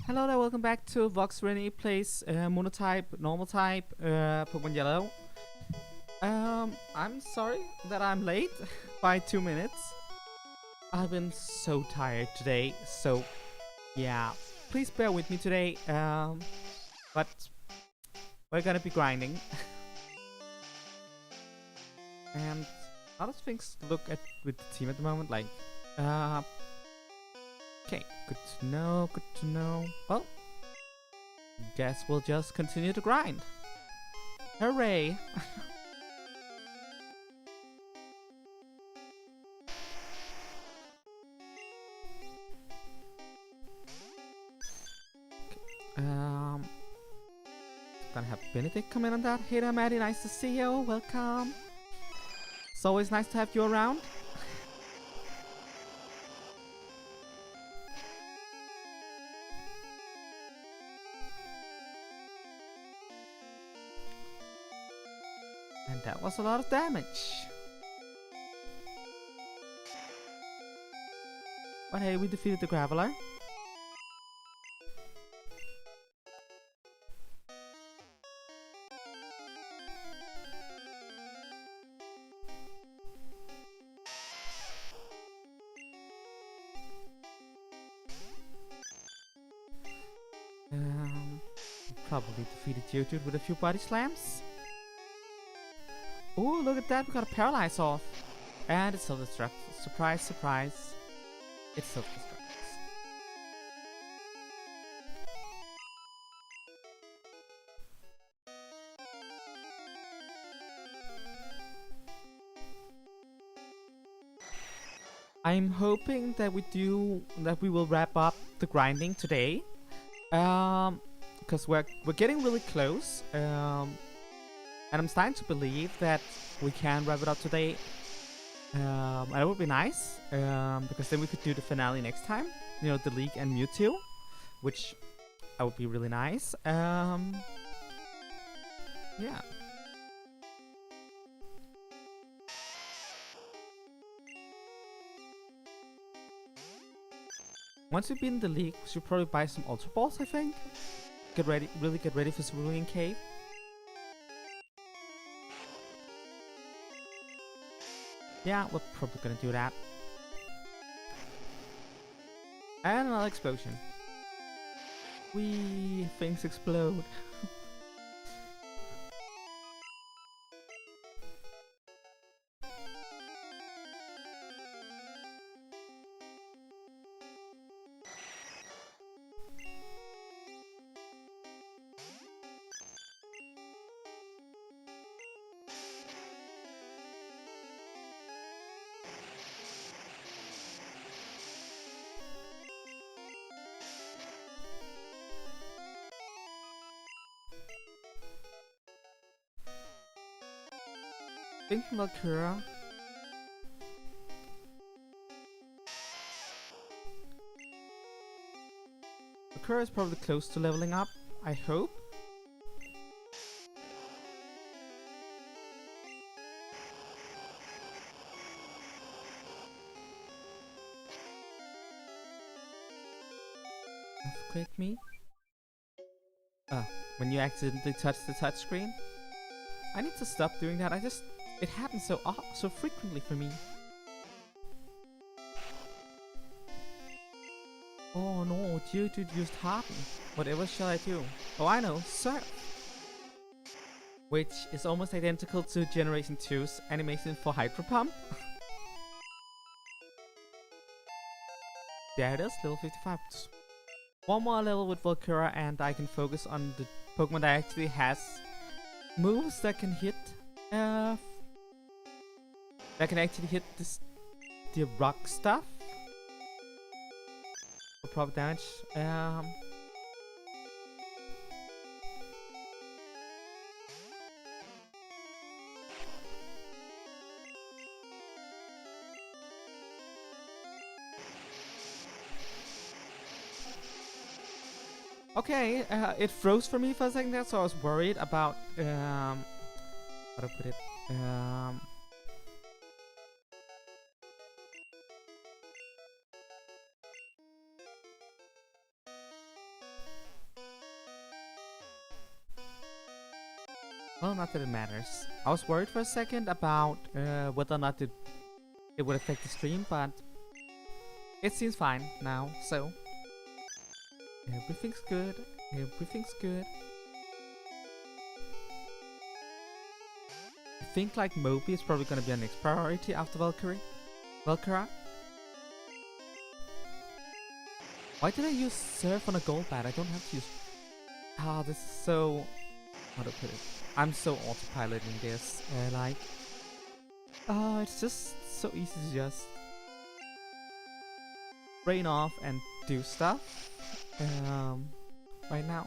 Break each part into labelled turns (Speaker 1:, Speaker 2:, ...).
Speaker 1: Hello there, welcome back to Vox Syreni plays Monotype, Normal Type, Pokemon Yellow. I'm sorry that I'm late by 2 minutes. I've been so tired today, so yeah, please bear with me today. But we're gonna be grinding. And how does things look with the team at the moment? Like, okay, good to know, good to know. Well, guess we'll just continue to grind. Hooray! Gonna have Benedict come in on that. Hey there, Maddie, nice to see you. Welcome. It's always nice to have you around. And that was a lot of damage. But hey, we defeated the Graveler. Probably defeated Geodude with a few body slams. Oh, look at that, we got a Paralyze off. And it's self-destruct. Surprise, surprise. It's self-destruct. I'm hoping that we will wrap up the grinding today. Because we're getting really close. And I'm starting to believe that we can wrap it up today. And it would be nice, because then we could do the finale next time. You know, the League and Mewtwo, which would be really nice. Yeah. Once we've been in the League, we should probably buy some Ultra Balls, I think. Really get ready for Cerulean Cave. Yeah, we're probably gonna do that. And another explosion. Things explode. Thinking about Kura. Kura is probably close to leveling up, I hope. Earthquake me? When you accidentally touch the touchscreen? I need to stop doing that. It happens so frequently for me. Oh no, Geodude used Harden. Whatever shall I do? Oh, I know, Surf! Which is almost identical to Generation 2's animation for Hydro Pump. There it is, level 55. Just one more level with Volcura and I can focus on the Pokemon that actually has moves that can hit the rock stuff for proper damage. Okay, it froze for me for a second there, so I was worried about how to put it. Well, not that it matters. I was worried for a second about whether or not it would affect the stream, but it seems fine now, so everything's good. Everything's good. I think like Moby is probably gonna be our next priority after Valkyrie. Valkyra. Why did I use Surf on a gold bat? I don't have to use... Ah, this is so... How to put it? I'm so autopiloting this. Like... Oh, it's just so easy to just... Rain off and do stuff. Right now.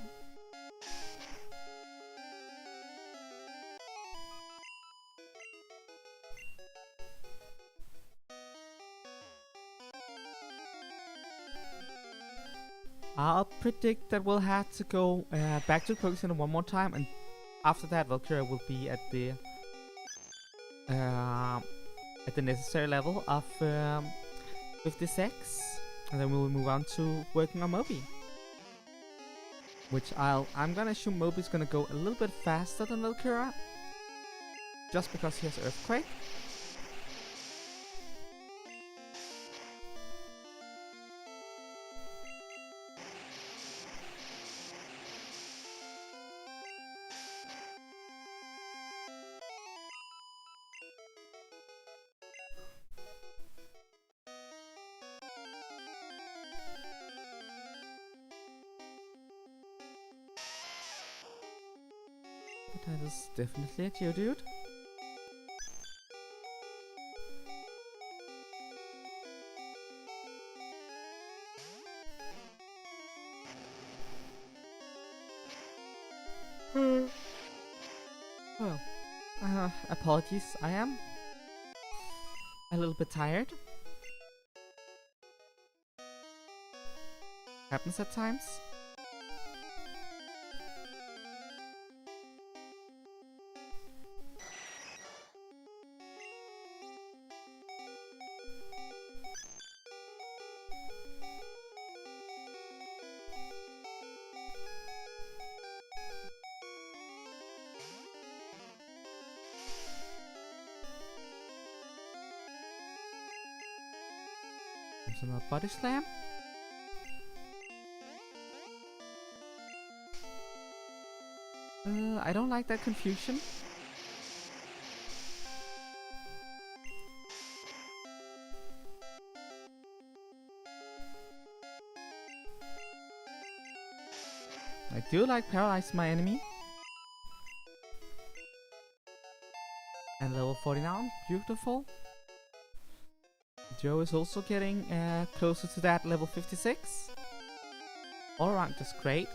Speaker 1: I'll predict that we'll have to go back to the Poké Center one more time, and after that Valkyria will be at the necessary level of 56, and then we will move on to working on Moby. Which I'm gonna assume Moby's gonna go a little bit faster than Valkyria, just because he has Earthquake. That is definitely a Geodude. Well, apologies, I am a little bit tired. Happens at times. Another body slam. I don't like that confusion. I do like paralyze my enemy. And level 49, beautiful. Joe is also getting closer to that level 56. All around just great.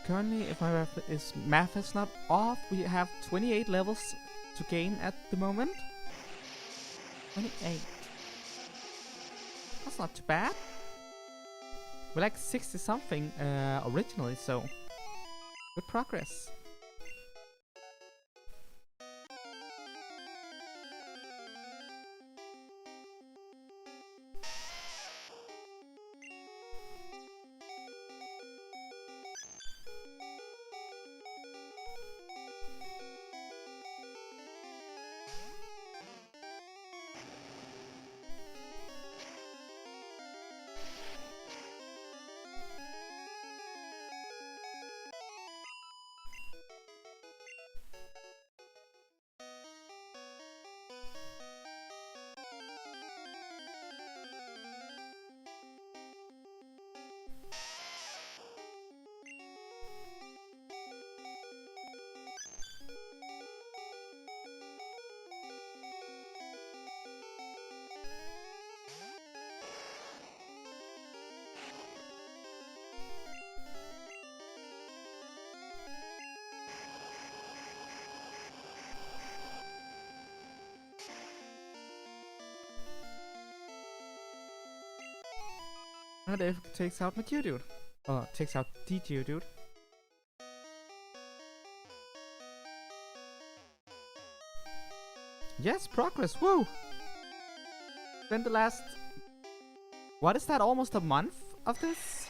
Speaker 1: Currently, if my math is not off, we have 28 levels to gain at the moment. 28. That's not too bad. We're like 60 something originally, so good progress. Not if it takes out my Geodude. Takes out the Geodude. Yes, progress. Woo! Spent the last... What is that? Almost a month of this?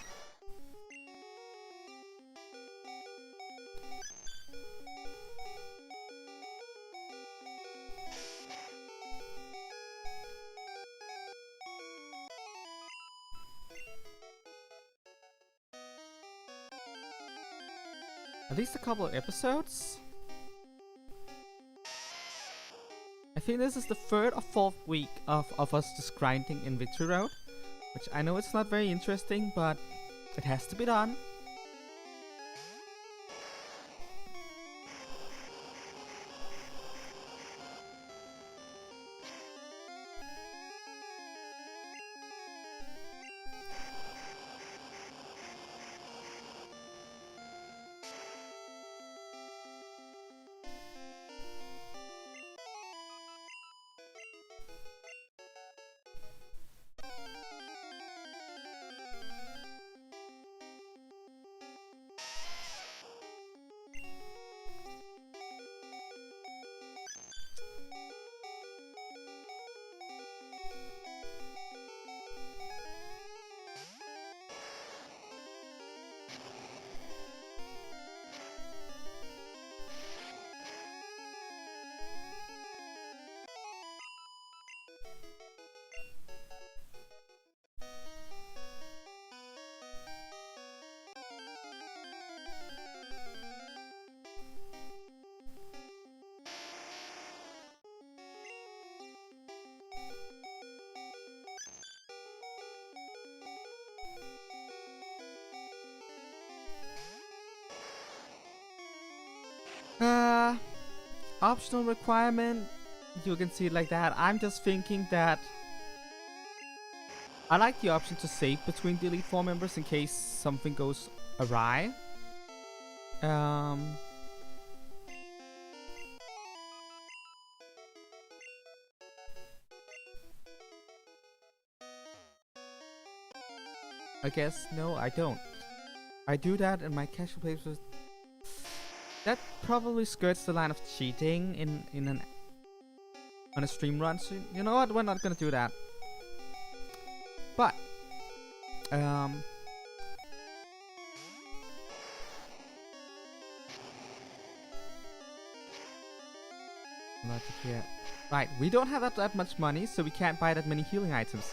Speaker 1: At least a couple of episodes. I think this is the third or fourth week of us just grinding in Victory Road. Which I know it's not very interesting, but it has to be done. Optional requirement, you can see it like that. I'm just thinking that I like the option to save between the Elite Four members in case something goes awry. I guess no, I don't. I do that in my casual plays with... That probably skirts the line of cheating on a stream run, so you know what, we're not gonna do that. But logic here. Right, we don't have that much money, so we can't buy that many healing items.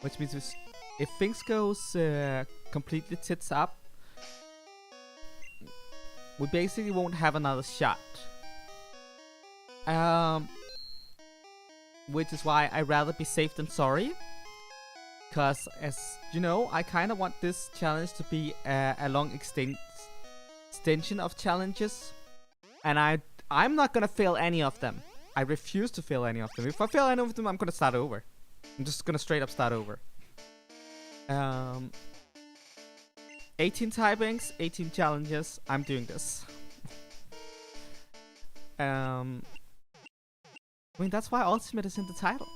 Speaker 1: Which means if things goes completely tits up, we basically won't have another shot. Which is why I'd rather be safe than sorry. Because, as you know, I kind of want this challenge to be a long extension of challenges. And I'm not gonna fail any of them. I refuse to fail any of them. If I fail any of them, I'm gonna start over. I'm just gonna straight up start over. 18 typings, 18 challenges. I'm doing this. I mean, that's why Ultimate is in the title.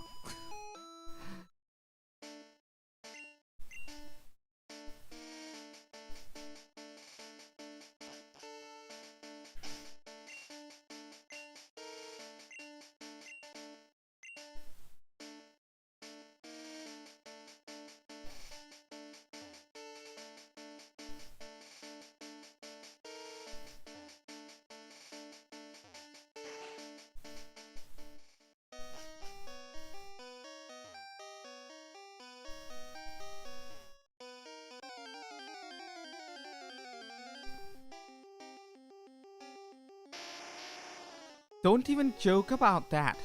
Speaker 1: Don't even joke about that.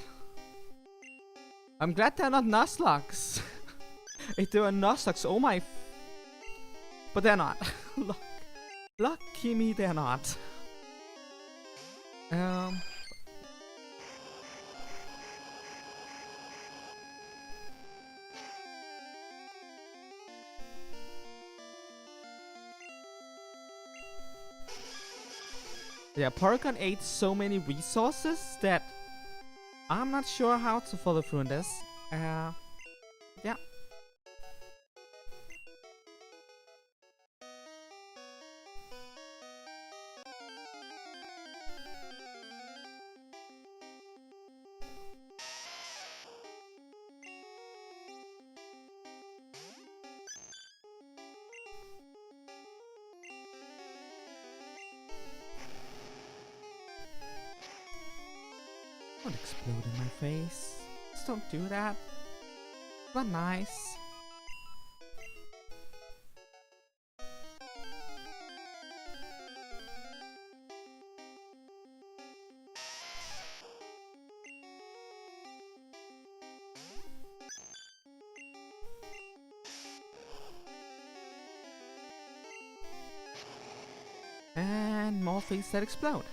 Speaker 1: I'm glad they're not Nuzlocke. If they were Nuzlocke, oh my... But they're not. Lucky me, they're not. Yeah, Porygon ate so many resources that I'm not sure how to follow through on this. Yeah. Don't explode in my face. Just don't do that. It's not nice. And more things that explode.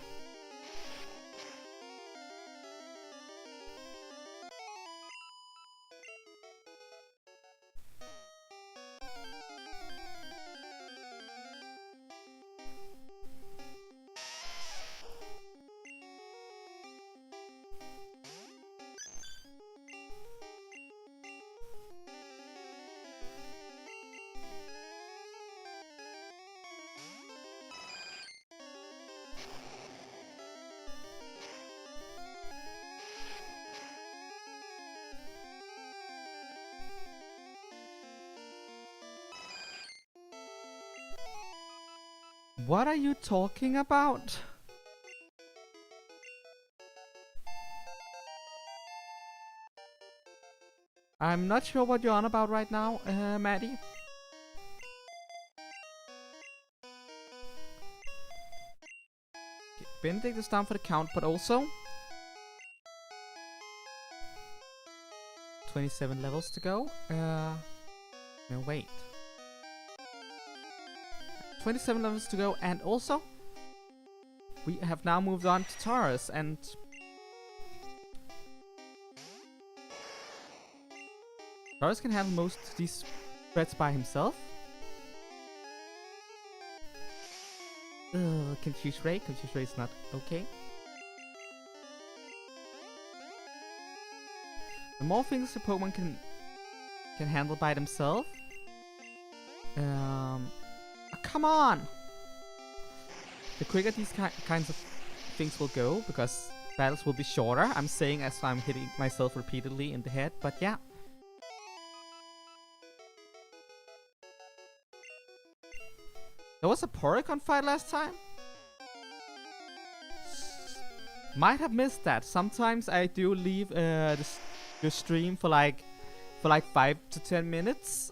Speaker 1: What are you talking about? I'm not sure what you're on about right now, Maddie. Okay, Benedict is down for the count, but also 27 levels to go. No, wait. 27 levels to go, and also we have now moved on to Taurus, and Taurus can handle most of these threats by himself. Confuse Ray. Confuse Ray is not okay. The more things the Pokemon can handle by themselves. Come on! The quicker these kinds of things will go, because battles will be shorter. I'm saying as I'm hitting myself repeatedly in the head, but yeah. There was a Porygon fight last time? Might have missed that. Sometimes I do leave the stream for like 5 to 10 minutes.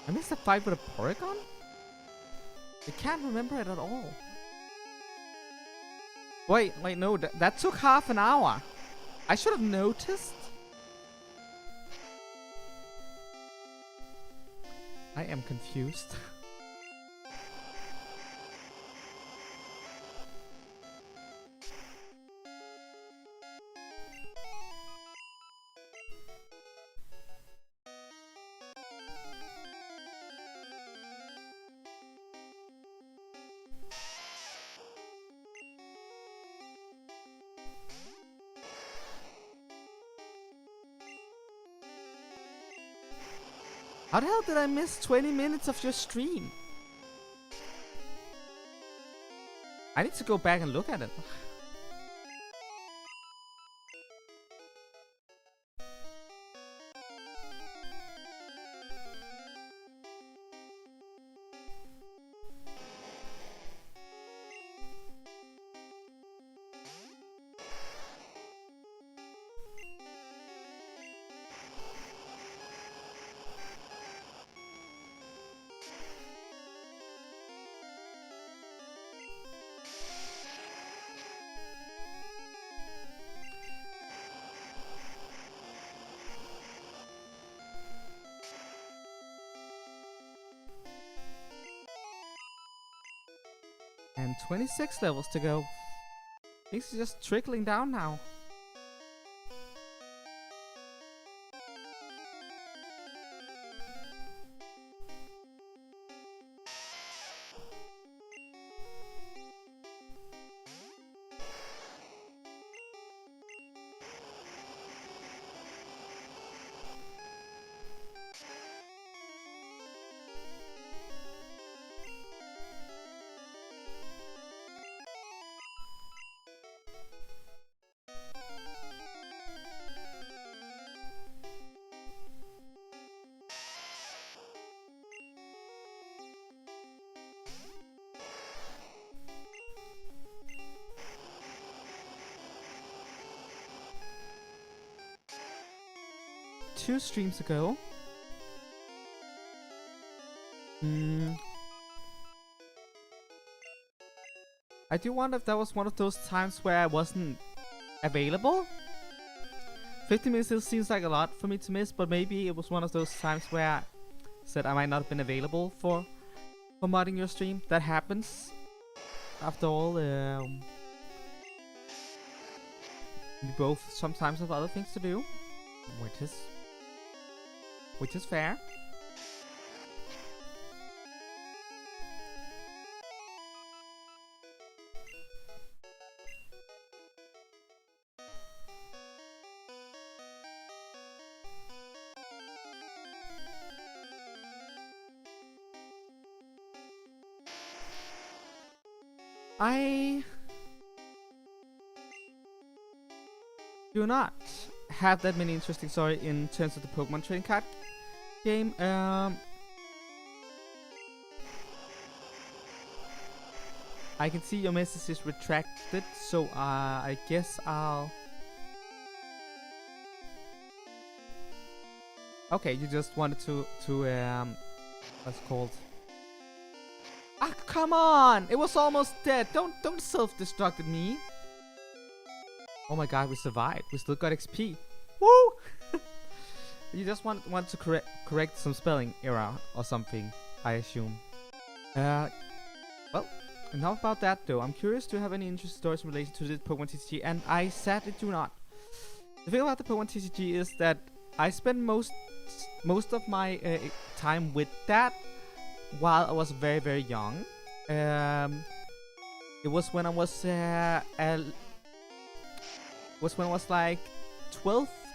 Speaker 1: I missed a fight with a Porygon? I can't remember it at all. Wait, no, that took half an hour. I should have noticed. I am confused. How the hell did I miss 20 minutes of your stream? I need to go back and look at it. And 26 levels to go. Things are just trickling down now. 2 streams ago. I do wonder if that was one of those times where I wasn't available. 50 minutes still seems like a lot for me to miss, but maybe it was one of those times where I said I might not have been available for modding your stream. That happens. After all, we both sometimes have other things to do, which is fair. I do not have that many interesting stories in terms of the Pokemon trading card game. I can see your message is retracted, so I guess I'll... Okay, you just wanted to what's it called? Ah, come on! It was almost dead. Don't self-destructed me. Oh my god, we survived. We still got XP. Woo! You just want to correct some spelling error or something, I assume. Well, enough about that though. I'm curious to have any interesting stories in relation to this Pokemon TCG, and I sadly do not. The thing about the Pokemon TCG is that I spend most of my time with that while I was very, very young. It was when I was like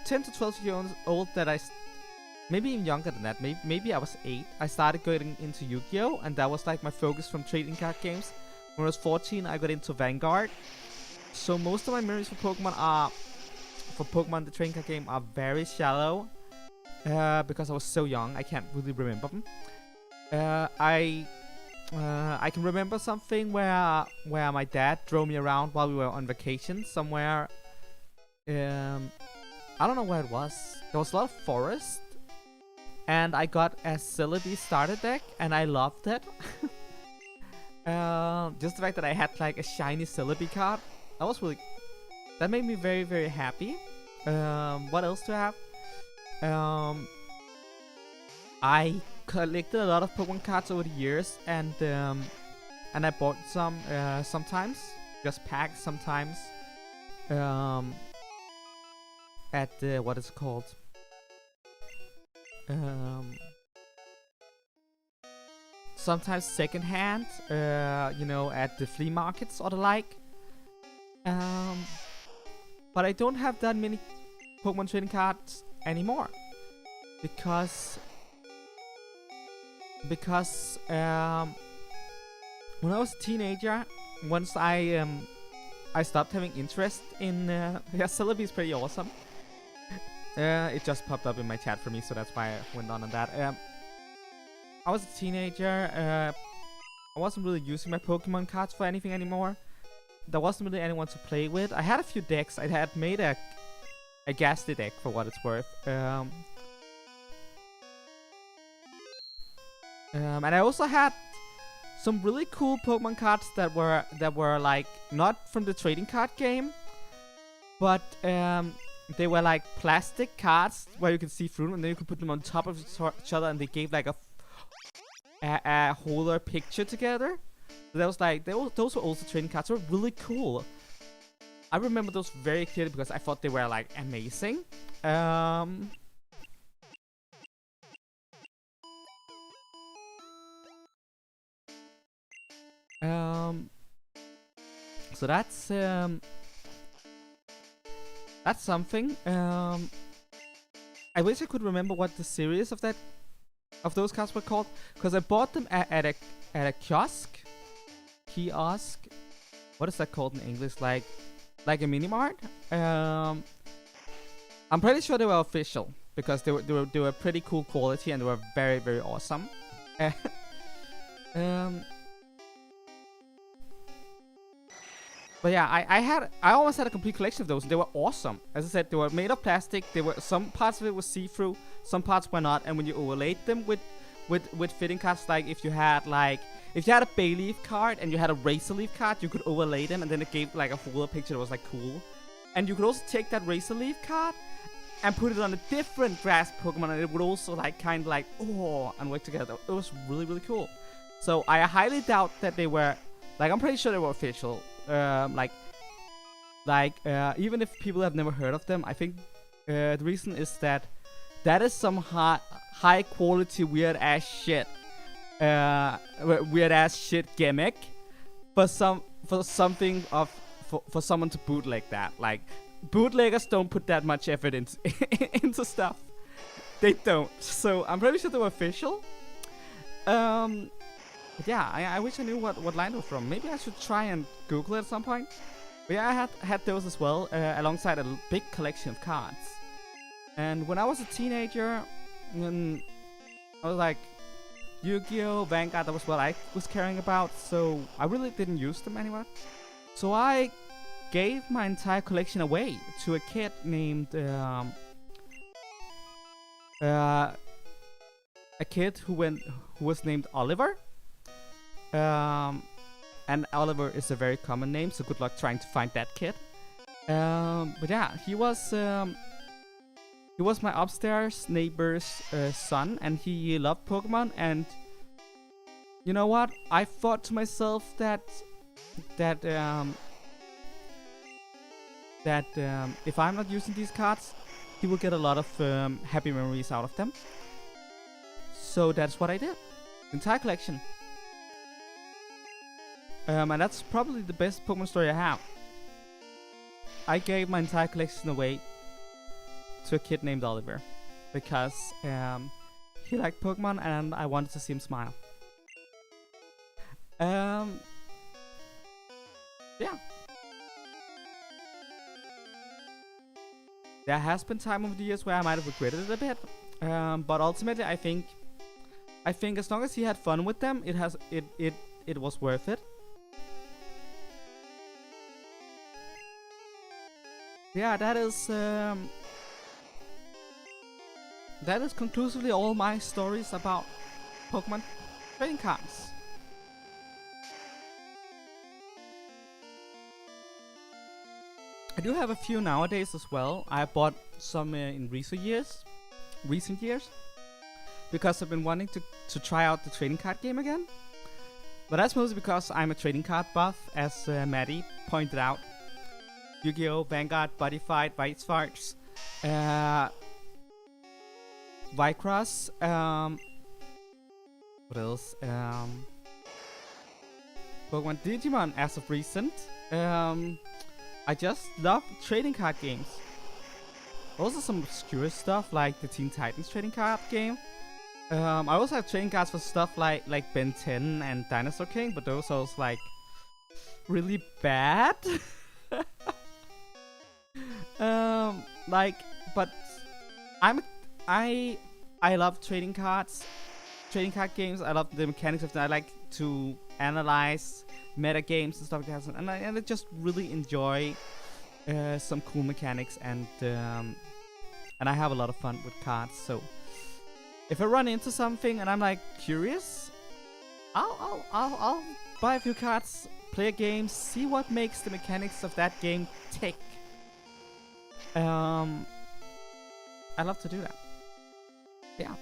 Speaker 1: 10 to 12 years old that maybe even younger than that. Maybe I was 8. I started getting into Yu-Gi-Oh, and that was like my focus from trading card games. When I was 14, I got into Vanguard. So most of my memories for Pokemon the trading card game are very shallow, because I was so young. I can't really remember them. I can remember something where my dad drove me around while we were on vacation somewhere. I don't know where it was. There was a lot of forest, and I got a Celebi starter deck, and I loved it. Just the fact that I had like a shiny Celebi card, that made me very, very happy. What else do I have? I collected a lot of Pokemon cards over the years, and I bought some sometimes, just packs sometimes. At what is it called? Sometimes secondhand, you know, at the flea markets or the like. But I don't have that many Pokemon trading cards anymore, because when I was a teenager, once I stopped having interest in yeah, Celebi is pretty awesome. It just popped up in my chat for me, so that's why I went on that. I was a teenager. I wasn't really using my Pokemon cards for anything anymore. There wasn't really anyone to play with. I had a few decks. I had made a Ghastly deck for what it's worth. And I also had some really cool Pokemon cards that were like not from the trading card game, but they were like plastic cards where you could see through them, and then you could put them on top of each other, and they gave like a whole picture together. So that was like those were also trading cards. They were really cool. I remember those very clearly because I thought they were like amazing. So that's something. I wish I could remember what the series of those cards were called, because I bought them at a kiosk. What is that called in English? Like a mini mart. I'm pretty sure they were official because they were pretty cool quality, and they were very, very awesome. But yeah, I almost had a complete collection of those. They were awesome. As I said, they were made of plastic. They were, some parts of it was see-through, some parts were not. And when you overlaid them with fitting cards, like if you had a bay leaf card and you had a razor leaf card, you could overlay them, and then it gave like a fuller picture that was like cool. And you could also take that razor leaf card and put it on a different grass Pokemon, and it would also like kind of like and work together. It was really, really cool. So I highly doubt that they were, like, I'm pretty sure they were official. Even if people have never heard of them, I think the reason is that is some high quality weird ass shit, gimmick for something for someone to bootleg that. Like, bootleggers don't put that much effort into stuff. They don't. So I'm pretty sure they were official. But yeah, I wish I knew what line it was from. Maybe I should try and Google it at some point. But yeah, I had those as well, alongside a big collection of cards. And when I was a teenager, when I was like, Yu-Gi-Oh!, Vanguard, that was what I was caring about, so I really didn't use them anymore. So I gave my entire collection away to a kid named a kid who was named Oliver. And Oliver is a very common name, so good luck trying to find that kid. But yeah, he was my upstairs neighbor's son, and he loved Pokemon. And you know what? I thought to myself that if I'm not using these cards, he will get a lot of happy memories out of them. So that's what I did. Entire collection. And that's probably the best Pokemon story I have. I gave my entire collection away to a kid named Oliver because he liked Pokemon and I wanted to see him smile. Yeah. There has been time over the years where I might have regretted it a bit, but ultimately I think as long as he had fun with them, it was worth it. Yeah, that is conclusively all my stories about Pokemon trading cards. I do have a few nowadays as well. I bought some in recent years, because I've been wanting to try out the trading card game again. But that's mostly because I'm a trading card buff, as Maddie pointed out. Yu-Gi-Oh!, Vanguard, Body Fight, White Sparks, Vycross, what else? Pokemon Digimon as of recent. I just love trading card games. Also some obscure stuff like the Teen Titans trading card game. I also have trading cards for stuff like Ben 10 and Dinosaur King, but those are like really bad. But I love trading card games. I love the mechanics of them. I like to analyze meta games and stuff like that, and I just really enjoy some cool mechanics, and I have a lot of fun with cards. So if I run into something and I'm like curious, I'll buy a few cards, play a game, see what makes the mechanics of that game tick. I love to do that. Yeah.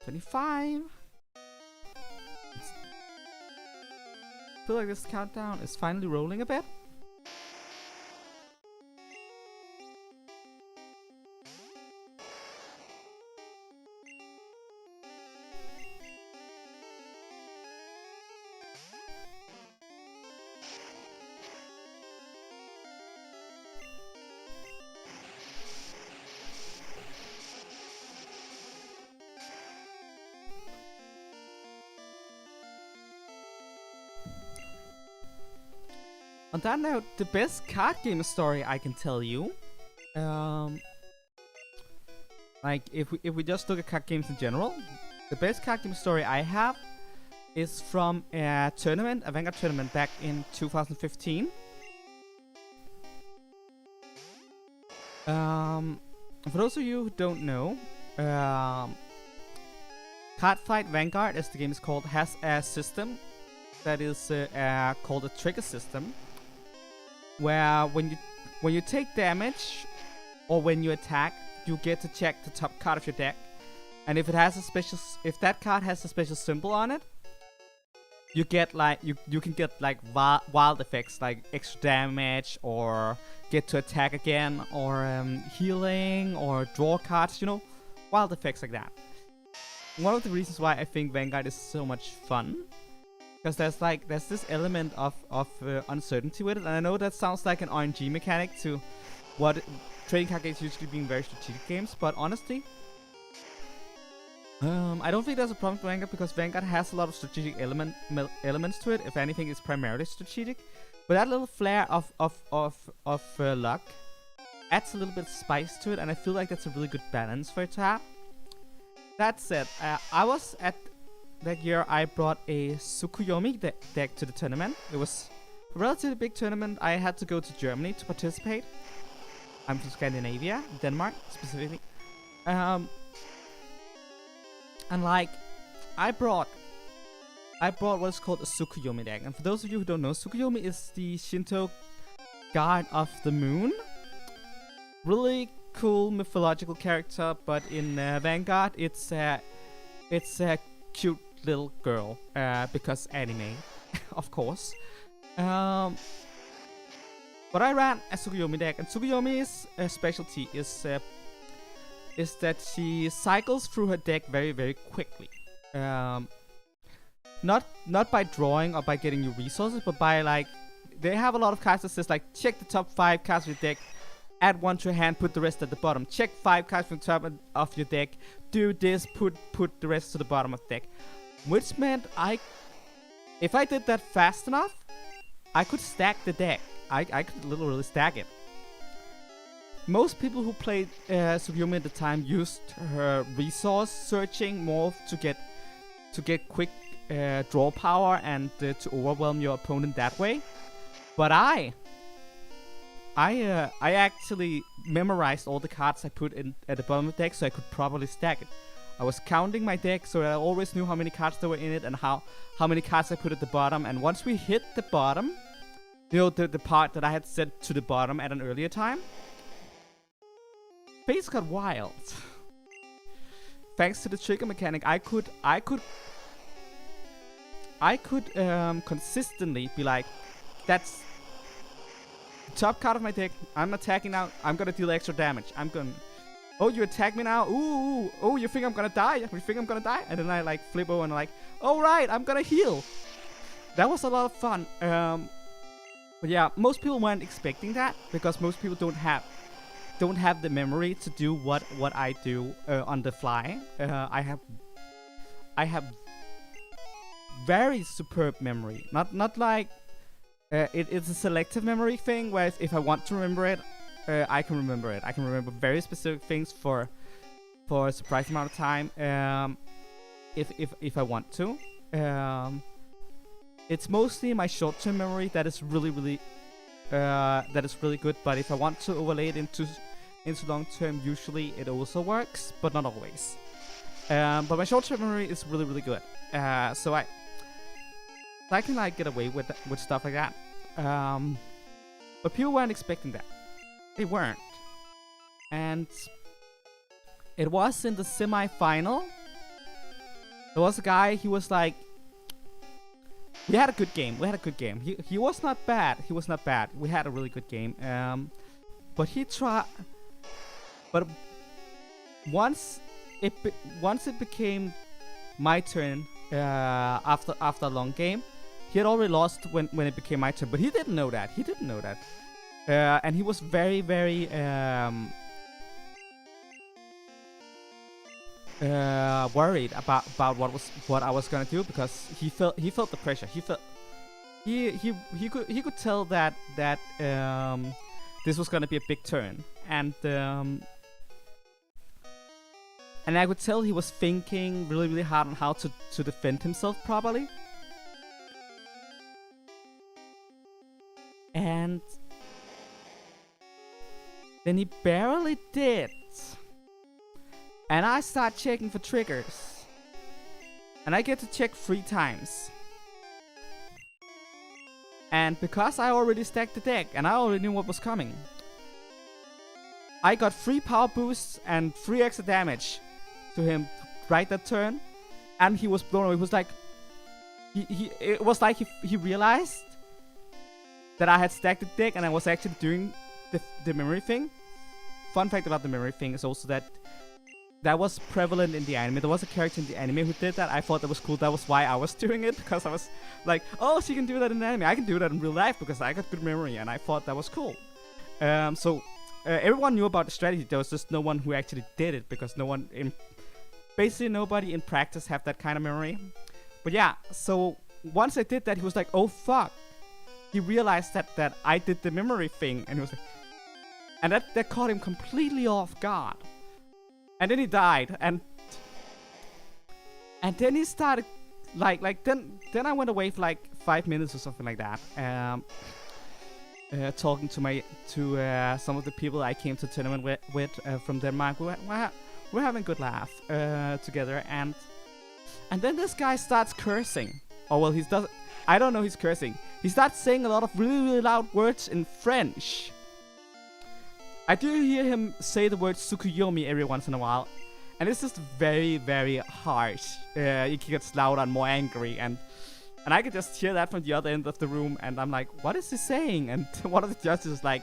Speaker 1: $25. I feel like this countdown is finally rolling a bit. On that note, the best card game story I can tell you, like if we just look at card games in general, the best card game story I have is from a tournament, a Vanguard tournament back in 2015. For those of you who don't know, Cardfight Vanguard, as the game is called, has a system that is called a trigger system, where when you take damage or when you attack, you get to check the top card of your deck, and if that card has a special symbol on it, you get like you can get like wild effects like extra damage, or get to attack again, or healing, or draw cards, you know, wild effects like that. One of the reasons why I think Vanguard is so much fun, because there's this element of uncertainty with it, and I know that sounds like an RNG mechanic to what trading card games usually being very strategic games, but honestly, I don't think there's a problem with Vanguard, because Vanguard has a lot of strategic elements to it. If anything, it's primarily strategic, but that little flair of luck adds a little bit of spice to it, and I feel like that's a really good balance for it to have. That said, I was at that year. I brought a Tsukuyomi deck to the tournament. It was a relatively big tournament. I had to go to Germany to participate. I'm from Scandinavia, Denmark specifically. And like, I brought what's called a Tsukuyomi deck. And for those of you who don't know, Tsukuyomi is the Shinto god of the moon. Really cool mythological character, but in Vanguard, it's a cute little girl, because anime, of course. But I ran a Tsukuyomi deck, and Tsukuyomi's specialty is that she cycles through her deck very, very quickly. Not by drawing or by getting you resources, but by like, they have a lot of cards that says like, check the top 5 cards of your deck, add 1 to your hand, put the rest at the bottom. Check 5 cards from the top of your deck, do this, put the rest to the bottom of the deck. Which meant if I did that fast enough, I could stack the deck. I could literally stack it. Most people who played Tsukuyomi at the time used her resource searching more to get quick draw power and to overwhelm your opponent that way. But I actually memorized all the cards I put in at the bottom of the deck, so I could properly stack it. I was counting my deck, so I always knew how many cards there were in it and how many cards I put at the bottom. And once we hit the bottom, you know, the part that I had set to the bottom at an earlier time, things got wild. Thanks to the trigger mechanic, I could consistently be like, that's the top card of my deck. I'm attacking now. I'm gonna deal extra damage. Oh, you attack me now. Ooh. Oh, you think I'm gonna die? You think I'm gonna die? And then I like flip over and like, oh right, I'm gonna heal. That was a lot of fun. But yeah, most people weren't expecting that, because most people don't have the memory to do what I do on the fly. I have very superb memory. Not like it's a selective memory thing, where if I want to remember it, I can remember it. I can remember very specific things for a surprising amount of time. If I want to. It's mostly my short-term memory that is really good. But if I want to overlay it into long-term, usually it also works, but not always. But my short-term memory is really good. So I can like get away with stuff like that. But people weren't expecting that. They weren't. And it was in the semi-final. There was a guy, he was like, we had a good game. He was not bad. We had a really good game. But he tried. But once it became my turn, after a long game, he had already lost when it became my turn. But he didn't know that. And he was very worried about what I was gonna do, because he felt the pressure. he could tell that this was gonna be a big turn, and I could tell he was thinking really hard on how to defend himself properly. And then he barely did. And I start checking for triggers. And I get to check 3 times. And because I already stacked the deck and I already knew what was coming, I got 3 power boosts and 3 extra damage to him right that turn. And he was blown away. He was like, it was like he realized that I had stacked the deck and I was actually doing the memory thing. Fun fact about the memory thing is also that was prevalent in the anime. There was a character in the anime who did that. I thought that was cool. That was why I was doing it, because I was like, oh, she can do that in the anime. I can do that in real life because I got good memory, and I thought that was cool. So everyone knew about the strategy. There was just no one who actually did it because basically nobody in practice have that kind of memory. But yeah, so once I did that, he was like, oh fuck. He realized that I did the memory thing, and he was like, and that caught him completely off guard. And then he died, and then he started then I went away for like 5 minutes or something like that, talking to some of the people I came to tournament with from Denmark. We're having a good laugh together, and then this guy starts cursing. Oh well, he doesn't. I don't know he's cursing. He starts saying a lot of really loud words in French. I do hear him say the word Tsukuyomi every once in a while. And it's just very, very harsh. He gets louder and more angry. And I could just hear that from the other end of the room. And I'm like, what is he saying? And one of the judges is like,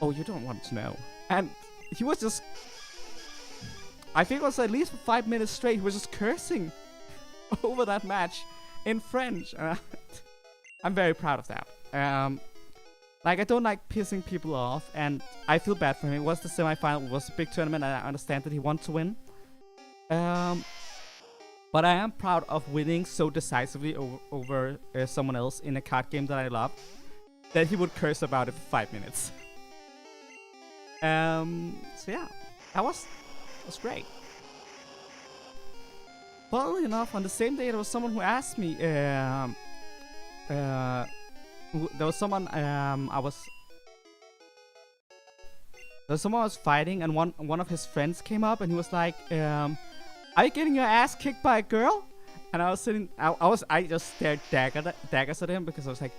Speaker 1: oh, you don't want to know. And he was just... I think it was at least for 5 minutes straight. He was just cursing over that match in French. I'm very proud of that. Like, I don't like pissing people off, and I feel bad for him. It was the semi-final, it was a big tournament, and I understand that he wanted to win. But I am proud of winning so decisively over someone else in a card game that I love, that he would curse about it for 5 minutes. So yeah, that was great. Funnily enough, on the same day, there was someone who asked me, there was someone I was fighting, and one of his friends came up and he was like, are you getting your ass kicked by a girl? And I was sitting, I just stared daggers at him, because I was like,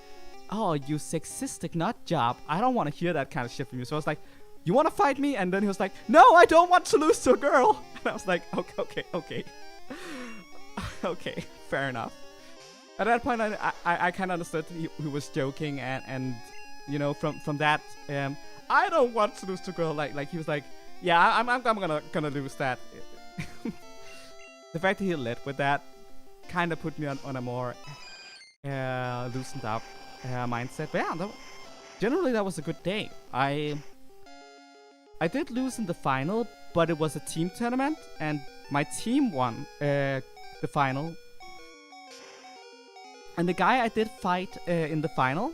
Speaker 1: oh, you sexistic nut job. I don't want to hear that kind of shit from you. So I was like, you want to fight me? And then he was like, no, I don't want to lose to a girl. And I was like, okay. Okay, fair enough. At that point, I kind of understood he was joking, and you know, from that, I don't want to lose to a girl. Like he was like, yeah, I'm gonna lose that. The fact that he led with that kind of put me on a more loosened up mindset. But yeah, generally that was a good day. I did lose in the final, but it was a team tournament, and my team won the final. And the guy I did fight in the final,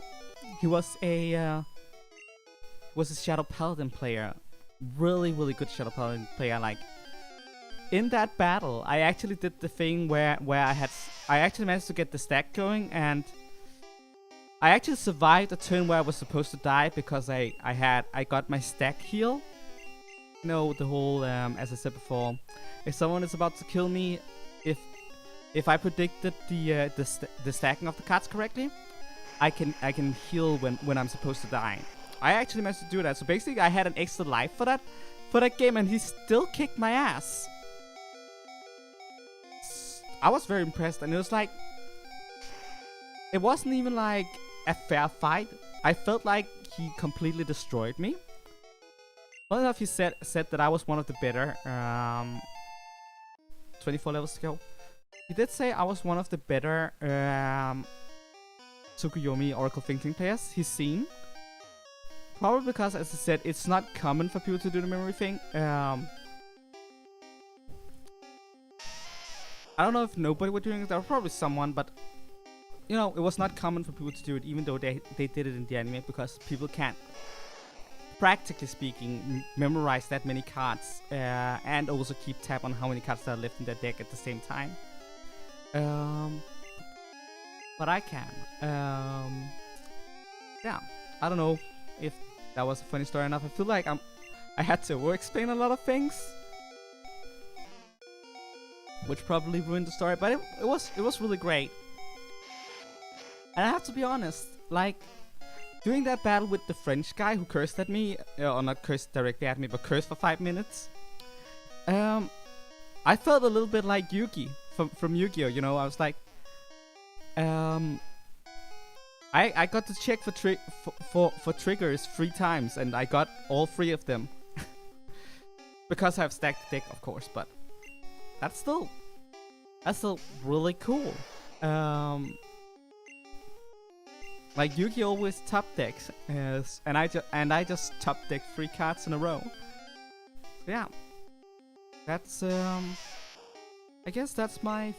Speaker 1: he was a Shadow Paladin player, really good Shadow Paladin player. Like, in that battle, I actually did the thing where I actually managed to get the stack going, and I actually survived a turn where I was supposed to die because I got my stack heal. You know, the whole as I said before, if someone is about to kill me, if I predicted the stacking of the cards correctly, I can heal when I'm supposed to die. I actually managed to do that. So basically, I had an extra life for that game, and he still kicked my ass. I was very impressed, and it was like, it wasn't even like a fair fight. I felt like he completely destroyed me. Well enough, he said that I was one of the better 24 levels to go. He did say I was one of the better Tsukuyomi Oracle Thinking players he's seen. Probably because, as I said, it's not common for people to do the memory thing. I don't know if nobody were doing it. There was probably someone, but you know, it was not common for people to do it, even though they did it in the anime, because people can't, practically speaking, memorize that many cards and also keep tab on how many cards that are left in their deck at the same time. But I can. Yeah, I don't know if that was a funny story enough. I feel like I had to over-explain a lot of things, which probably ruined the story. But it was really great. And I have to be honest, like, doing that battle with the French guy who cursed at me, or not cursed directly at me, but cursed for 5 minutes. I felt a little bit like Yugi from Yu-Gi-Oh. You know, I was like, I got to check for triggers 3 times, and I got all 3 of them. Because I've stacked the deck, of course, but that's still really cool. Like Yugi always top decks, and I just top deck 3 cards in a row. So yeah, that's I guess that's my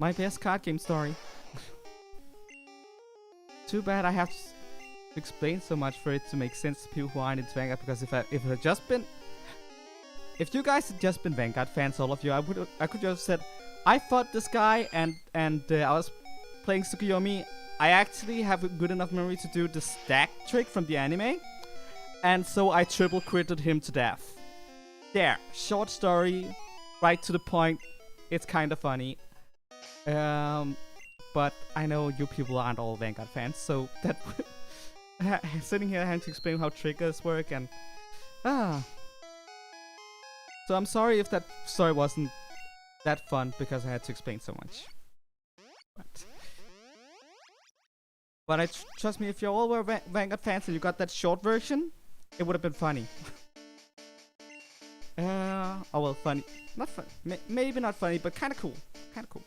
Speaker 1: best card game story. Too bad I have to explain so much for it to make sense to people who aren't into Vanguard. Because if you guys had just been Vanguard fans, all of you, I could just have said, I fought this guy and I was playing Tsukuyomi. I actually have a good enough memory to do the stack trick from the anime, and so I triple critted him to death. There, short story, right to the point. It's kind of funny. But I know you people aren't all Vanguard fans, so that sitting here having to explain how triggers work and so I'm sorry if that story wasn't that fun because I had to explain so much. But trust me, if you all were Vanguard fans and you got that short version, it would have been funny. Oh well, funny. Not fun. Maybe not funny, but kind of cool. Kind of cool.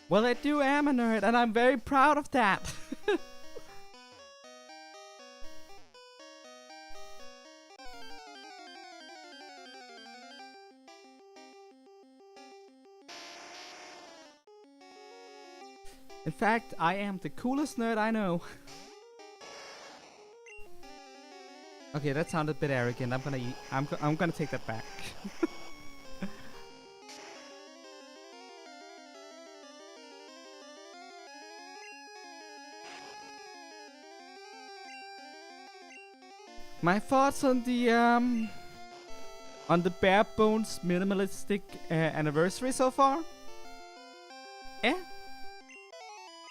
Speaker 1: Well, I am a nerd, and I'm very proud of that. In fact, I am the coolest nerd I know. Okay, that sounded a bit arrogant. I'm gonna take that back. My thoughts on the bare bones minimalistic anniversary so far?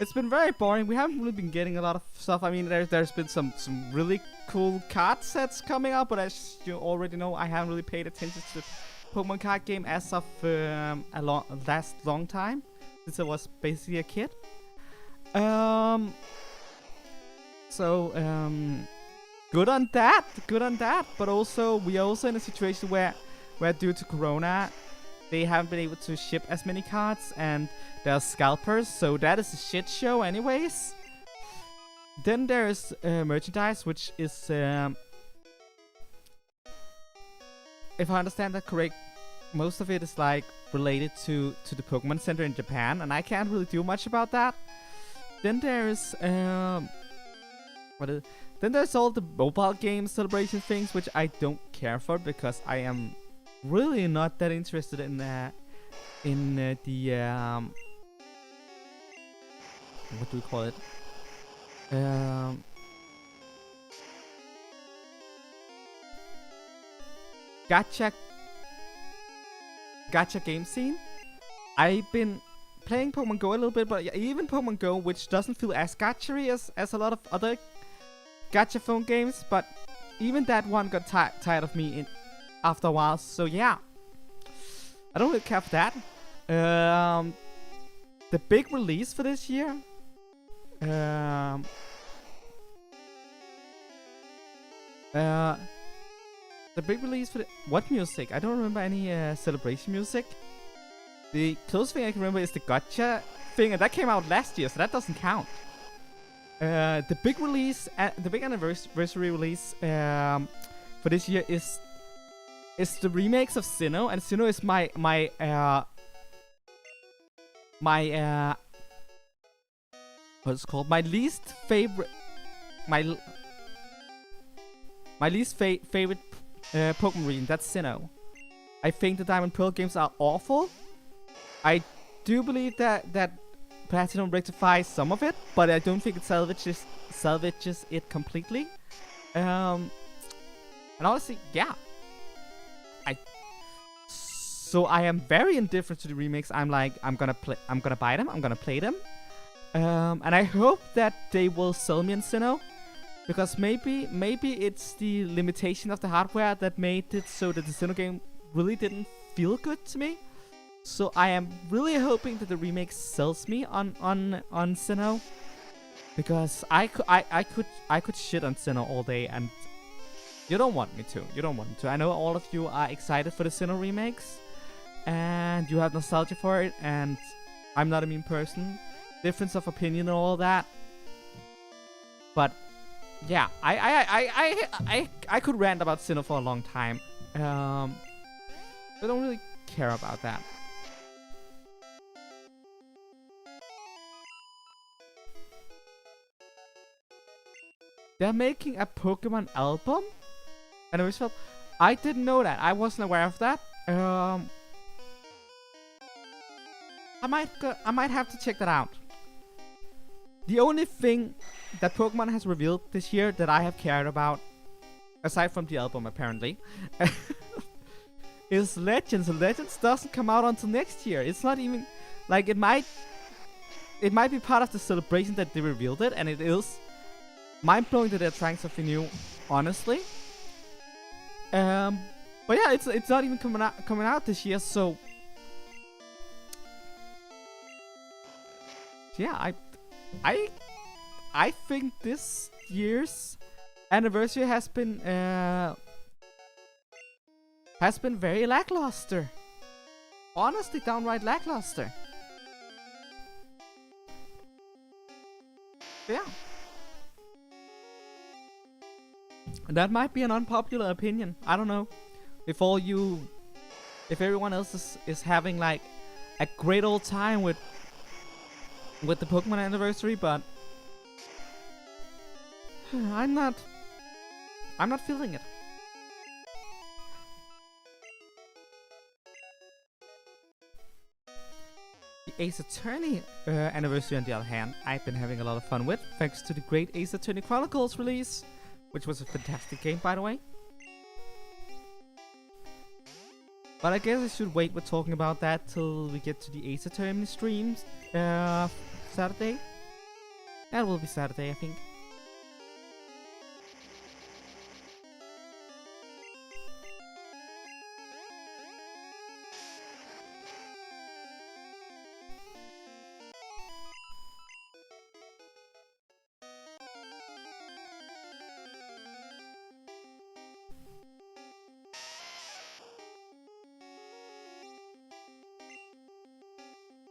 Speaker 1: It's been very boring. We haven't really been getting a lot of stuff. I mean, there's been some really cool card sets coming up, but as you already know, I haven't really paid attention to the Pokemon card game as of last long time, since I was basically a kid. Good on that. But also, we are also in a situation where due to Corona, they haven't been able to ship as many cards, and there are scalpers, so that is a shit show anyways. Then there's merchandise, which is, if I understand that correct, most of it is like related to the Pokemon Center in Japan, and I can't really do much about that. Then there's then there's all the mobile game celebration things, which I don't care for because I am really not that interested in the what do we call it? Gacha game scene. I've been playing Pokemon Go a little bit, but even Pokemon Go, which doesn't feel as gacha-y as a lot of other gacha phone games, but even that one got tired of me after a while. So yeah, I don't really care for that. The big release for this year. The big release for what music? I don't remember any celebration music. The closest thing I can remember is the Gotcha thing, and that came out last year, so that doesn't count. The big release, the big anniversary release for this year is the remakes of Sinnoh, and Sinnoh is my what's it called? My least favorite Pokemon region. That's Sinnoh. I think the Diamond Pearl games are awful. I do believe that Platinum rectifies some of it, but I don't think it salvages it completely. And honestly, yeah. So I am very indifferent to the remakes. I'm gonna buy them. I'm gonna play them. And I hope that they will sell me in Sinnoh, because maybe it's the limitation of the hardware that made it so that the Sinnoh game really didn't feel good to me. So I am really hoping that the remake sells me on Sinnoh, because I could shit on Sinnoh all day, and you don't want me to. You don't want me to. I know all of you are excited for the Sinnoh remakes, and you have nostalgia for it, and I'm not a mean person. Difference of opinion and all that. But yeah, I could rant about Sinnoh for a long time. I don't really care about that. They're making a Pokemon album, and I felt I didn't know that. I wasn't aware of that. I might have to check that out. The only thing that Pokemon has revealed this year that I have cared about, aside from the album apparently, is Legends. And Legends doesn't come out until next year. It's not even like it might be part of the celebration that they revealed it, and it is mind blowing that they're trying something new, honestly. But yeah, it's not even coming out this year, so yeah, I think this year's anniversary has been very lackluster. Honestly, downright lackluster. Yeah. That might be an unpopular opinion. I don't know. If everyone else is having like a great old time with the Pokemon anniversary, but I'm not feeling it. The Ace Attorney anniversary, on the other hand, I've been having a lot of fun with, thanks to the great Ace Attorney Chronicles release, which was a fantastic game, by the way. But I guess I should wait with talking about that till we get to the Ace Attorney streams Saturday. That will be Saturday, I think.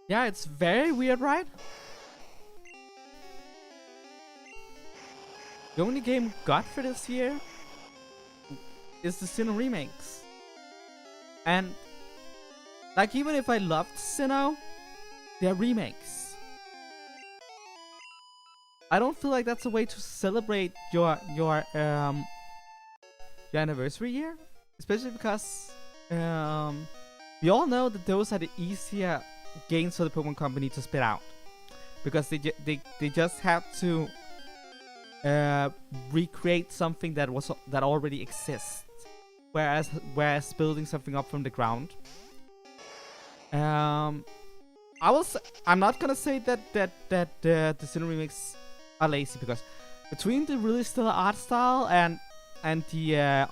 Speaker 1: Yeah, it's very weird, right? The only game got for this year is the Sinnoh remakes. And like, even if I loved Sinnoh, they're remakes. I don't feel like that's a way to celebrate your anniversary year, especially because we all know that those are the easier games for the Pokemon Company to spit out, because they just have to recreate something that already exists, whereas building something up from the ground. I'm not gonna say that the Sinnoh remakes are lazy, because between the really stellar art style and and the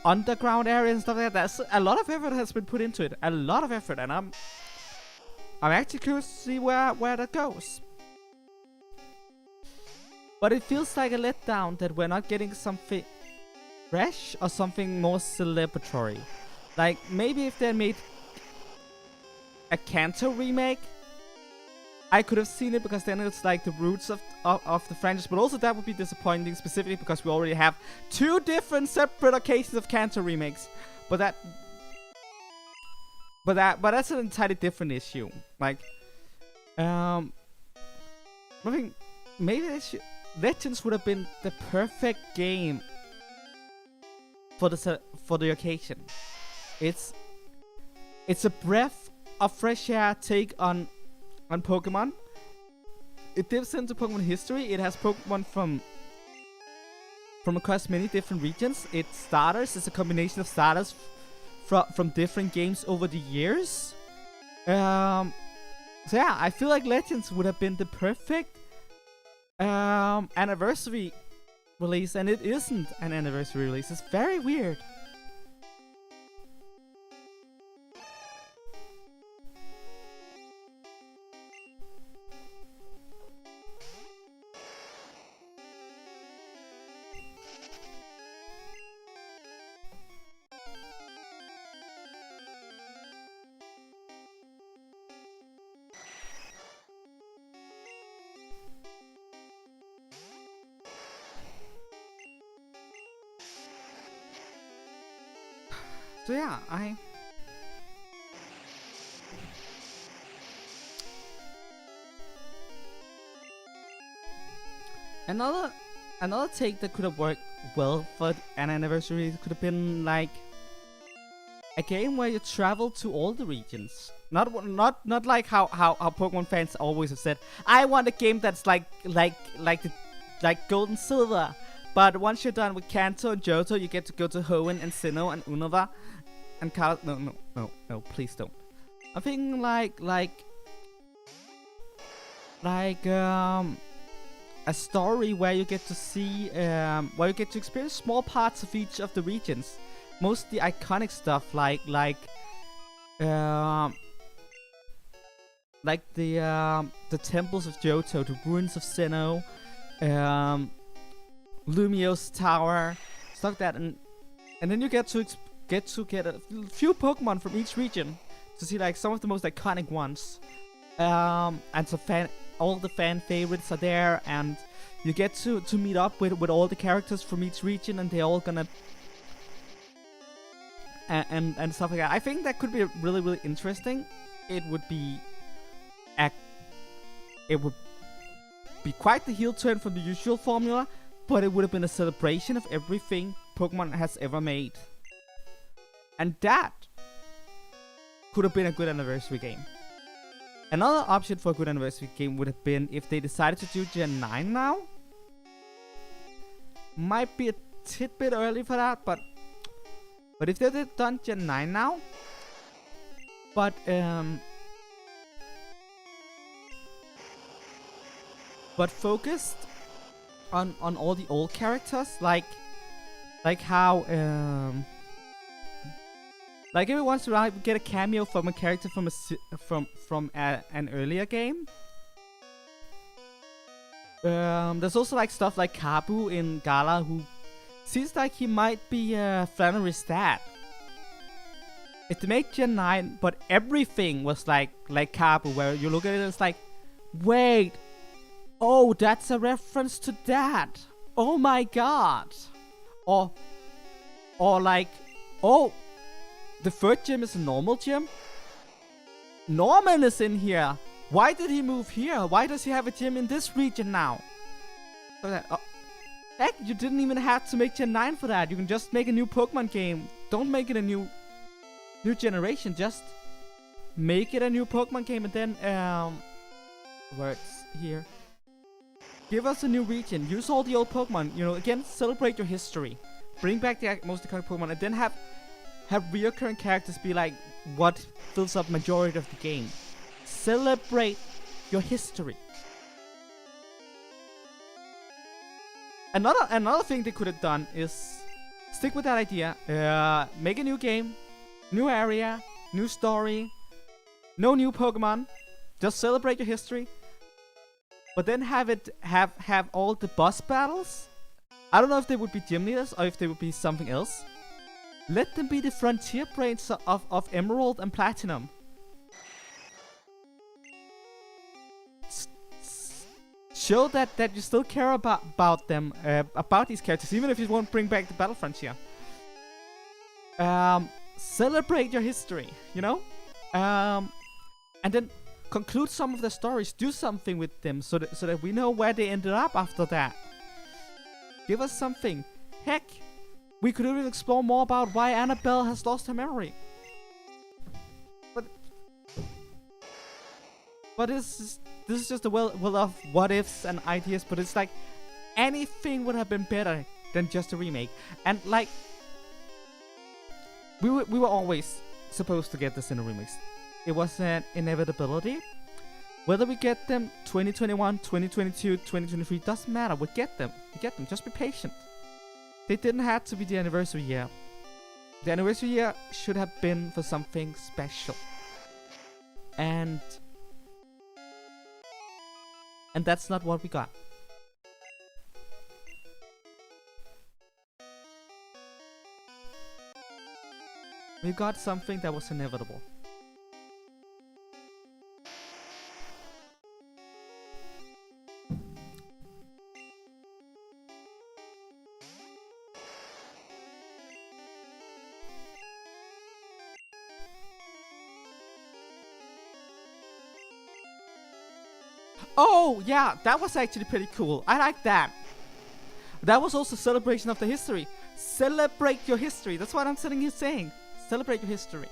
Speaker 1: underground areas and stuff like that. There's a lot of effort has been put into it. A lot of effort, and I'm actually curious to see where that goes. But it feels like a letdown that we're not getting something fresh or something more celebratory. Like, maybe if they made a Kanto remake, I could have seen it, because then it's like the roots of the franchise. But also that would be disappointing, specifically because we already have 2 different separate occasions of Kanto remakes. But that's an entirely different issue. Like, I think maybe Legends would have been the perfect game for the occasion. It's a breath of fresh air take on Pokemon. It dips into Pokemon history. It has Pokemon from across many different regions. Its starters is a combination of starters from different games over the years. So yeah, I feel like Legends would have been the perfect anniversary release, and it isn't an anniversary release. It's very weird. So yeah, another take that could have worked well for an anniversary could have been like a game where you travel to all the regions. Not like how Pokemon fans always have said, I want a game that's like Gold and Silver. But once you're done with Kanto and Johto, you get to go to Hoenn and Sinnoh and Unova and no, please don't. I'm thinking like a story where you get to see, where you get to experience small parts of each of the regions, mostly iconic stuff like the temples of Johto, the ruins of Sinnoh, Lumio's tower, stuff like that, and then you get to get a few Pokemon from each region to see like some of the most iconic ones, and so all the fan favorites are there, and you get to meet up with all the characters from each region, and they're all gonna and stuff like that. I think that could be really, really interesting. It would be quite the heel turn from the usual formula, but it would have been a celebration of everything Pokemon has ever made. And that could have been a good anniversary game. Another option for a good anniversary game would have been if they decided to do Gen 9 now. Might be a tidbit early for that, but if they did done Gen 9 now, but focused on all the old characters, like how like every once in a while we get a cameo from a character from an earlier game. There's also like stuff like Kabu in Gala, who seems like he might be a Flannery's dad. If they made Gen 9, but everything was like Kabu, where you look at it and it's like, wait, oh, that's a reference to that. Oh my god. Or like, oh, the third gym is a normal gym? Norman is in here. Why did he move here? Why does he have a gym in this region now? So that, heck, you didn't even have to make Gen 9 for that. You can just make a new Pokemon game. Don't make it a new generation. Just make it a new Pokemon game, and then words here. Give us a new region. Use all the old Pokemon. You know, again, celebrate your history. Bring back the most iconic Pokemon, and then have reoccurring characters be like what fills up majority of the game. Celebrate your history. Another thing they could have done is stick with that idea. Make a new game, new area, new story, no new Pokemon. Just celebrate your history. But then have all the boss battles. I don't know if they would be gym leaders or if they would be something else. Let them be the frontier brains of Emerald and Platinum. Show that you still care about them, about these characters, even if you won't bring back the battle frontier. Celebrate your history, you know? And then conclude some of the stories, do something with them so that we know where they ended up after that. Give us something. Heck, we could even explore more about why Annabelle has lost her memory. But this is just a well of what ifs and ideas, but it's like anything would have been better than just a remake. And like we were always supposed to get this in a remix. It was an inevitability. Whether we get them 2021, 2022, 2023, doesn't matter. We get them. Just be patient. They didn't have to be the anniversary year. The anniversary year should have been for something special. And that's not what we got. We got something that was inevitable. Oh, yeah, that was actually pretty cool. I like that. That was also a celebration of the history. Celebrate your history. That's what I'm sitting here saying. Celebrate your history.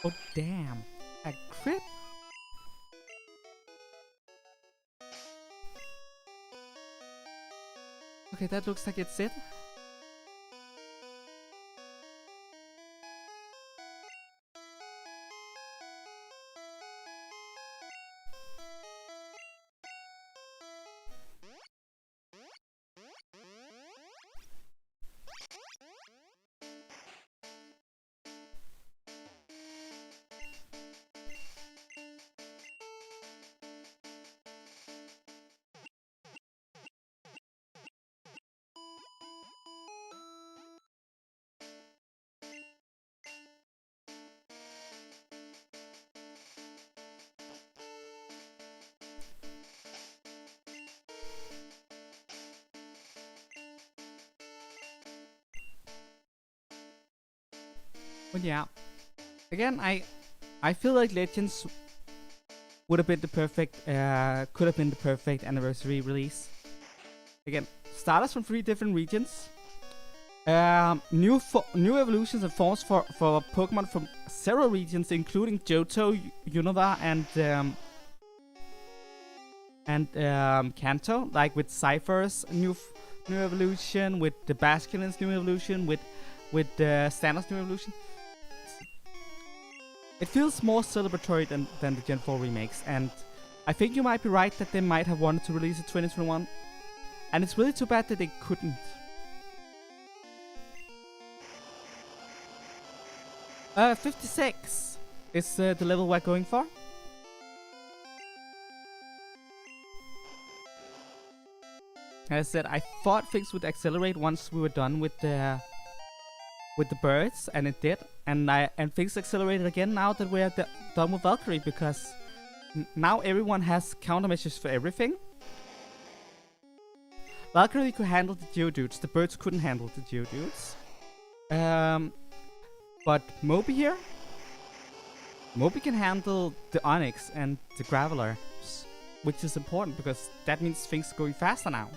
Speaker 1: Oh damn, a crit? Okay, that looks like it's it. But yeah, again, I feel like Legends would have been the perfect, could have been the perfect anniversary release. Again, starters from 3 different regions, new evolutions and forms for Pokemon from several regions, including Johto, Unova, and Kanto, like with Cypher's new evolution, with the Basculin's new evolution, with Standard's new evolution. It feels more celebratory than the Gen 4 remakes, and I think you might be right that they might have wanted to release it 2021, and it's really too bad that they couldn't. Uh, 56 is the level we're going for. As I said, I thought things would accelerate once we were done with the birds, and it did. And things accelerated again now that we're done with Valkyrie, because now everyone has countermeasures for everything. Valkyrie could handle the Geodudes, the birds couldn't handle the Geodudes. But Moby here, Moby can handle the Onyx and the Graveler, which is important because that means things are going faster now.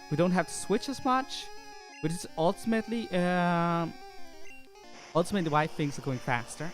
Speaker 1: We don't have to switch as much, which is ultimately why things are going faster.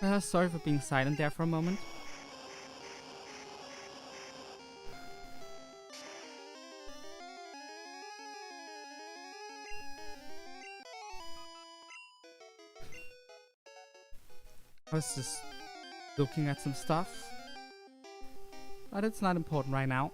Speaker 1: Yeah. Sorry for being silent there for a moment. I was just looking at some stuff, but it's not important right now.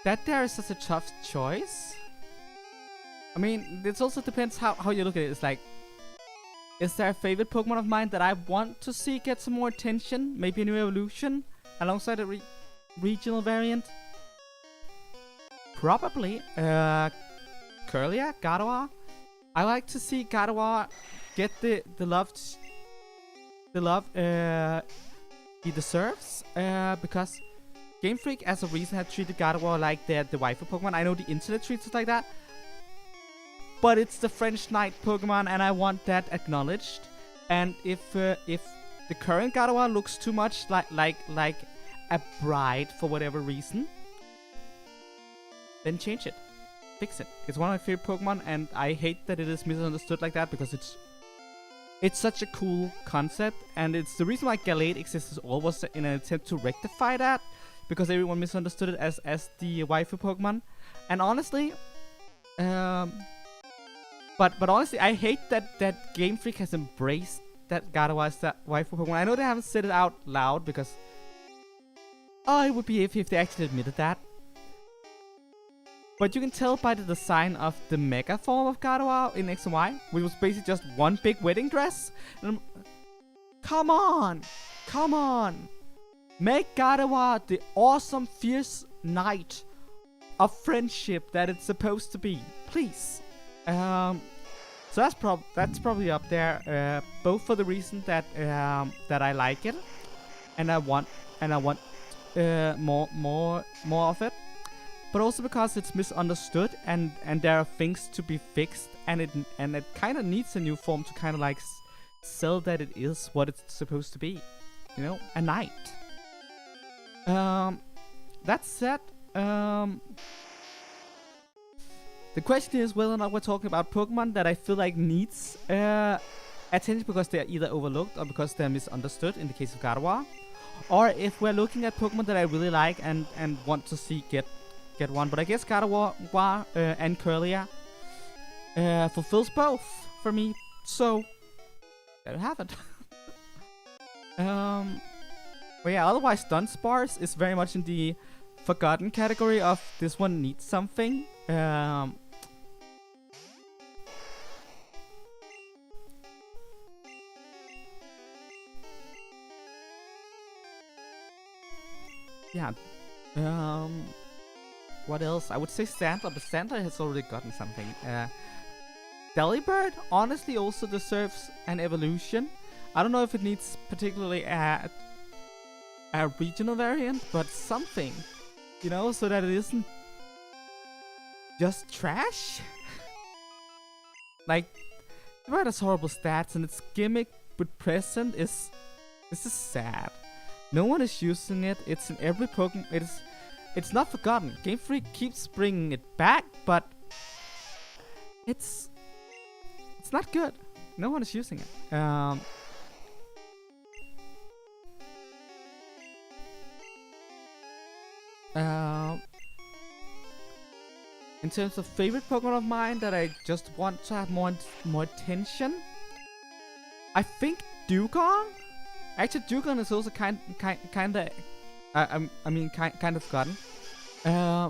Speaker 1: That there is such a tough choice. I mean, it also depends how you look at it. It's like, is there a favorite Pokemon of mine that I want to see get some more attention? Maybe a new evolution alongside a regional variant? Probably Curlia, Gardevoir. I like to see Gardevoir get the love he deserves, because Game Freak as a reason had treated Gardevoir like the waifu Pokemon. I know the internet treats it like that, but it's the French Knight Pokemon, and I want that acknowledged. And if the current Gardevoir looks too much like a bride for whatever reason, then change it, fix it. It's one of my favorite Pokemon, and I hate that it is misunderstood like that because it's such a cool concept, and it's the reason why Galate exists as all was in an attempt to rectify that, because everyone misunderstood it as the waifu Pokemon. And honestly, but honestly, I hate that Game Freak has embraced that Gardevoir as that waifu Pokemon. I know they haven't said it out loud because it would be if they actually admitted that. But you can tell by the design of the Mega form of Gardevoir in X and Y, which was basically just one big wedding dress. And come on! Make Gardevoir the awesome, fierce knight of friendship that it's supposed to be. Please. So that's probably up there. Both for the reason that that I like it, and I want more of it, but also because it's misunderstood and there are things to be fixed, and it kind of needs a new form to kind of like sell that it is what it's supposed to be, you know, a knight. That said, the question is whether or not we're talking about Pokemon that I feel like needs attention because they're either overlooked or because they're misunderstood in the case of Gardevoir, or if we're looking at Pokemon that I really like and want to see get one. But I guess Gardevoir and Curlia fulfills both for me, so there you have it. But yeah, otherwise Dunsparce is very much in the forgotten category of this one needs something. Yeah. What else? I would say Sandler, but Sandler has already gotten something. Delibird honestly also deserves an evolution. I don't know if it needs particularly a regional variant, but something, you know, so that it isn't just trash. Like, Delibird has horrible stats, and its gimmick with present is sad. No one is using it. It's in every Pokemon. It's not forgotten. Game Freak keeps bringing it back, but it's not good. No one is using it. In terms of favorite Pokemon of mine that I just want to have more attention, I think Dugong. Actually, Dugong is also kind of forgotten.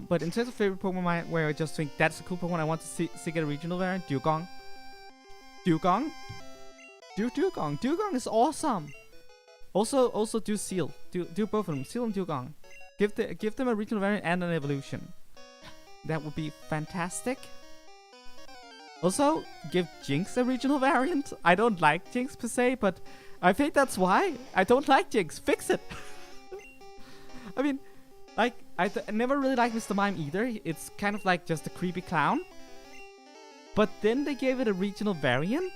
Speaker 1: But in terms of favorite Pokemon of mine, where I just think that's a cool Pokemon I want to see get a regional variant, Dugong. Dugong is awesome. Also do Seal. Do both of them, Seal and Dugong. Give them a regional variant and an evolution. That would be fantastic. Also, give Jinx a regional variant. I don't like Jinx per se, but I think that's why I don't like Jinx. Fix it. I mean, like, I never really liked Mr. Mime either. It's kind of like just a creepy clown. But then they gave it a regional variant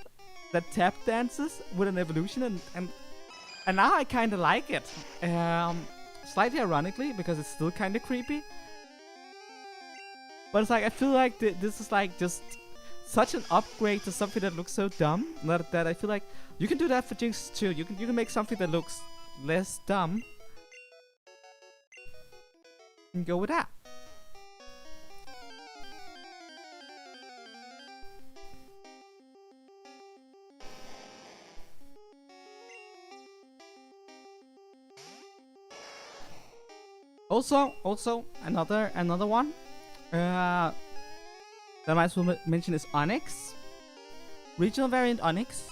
Speaker 1: that tap dances with an evolution, and now I kind of like it. Slightly ironically, because it's still kind of creepy. But it's like, I feel like this is like just such an upgrade to something that looks so dumb that I feel like you can do that for Jinx too. You can make something that looks less dumb and go with that. Also another one that I might as well mention is Onix. Regional variant Onix.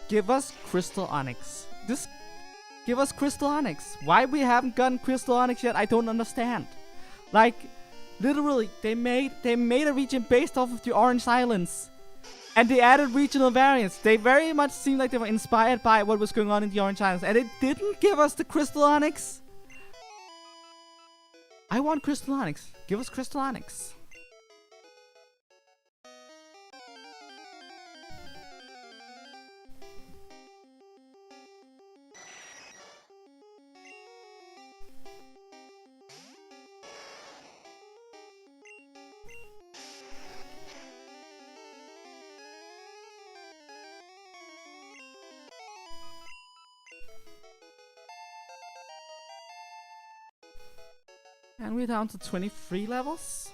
Speaker 1: Give us Crystal Onix. Just give us Crystal Onix. Why we haven't gotten Crystal Onix yet, I don't understand. Like, literally, they made a region based off of the Orange Islands, and they added regional variants. They very much seemed like they were inspired by what was going on in the Orange Islands, and they didn't give us the Crystal Onix. I want Crystal Onix. Give us Crystal Onix. And we're down to 23 levels.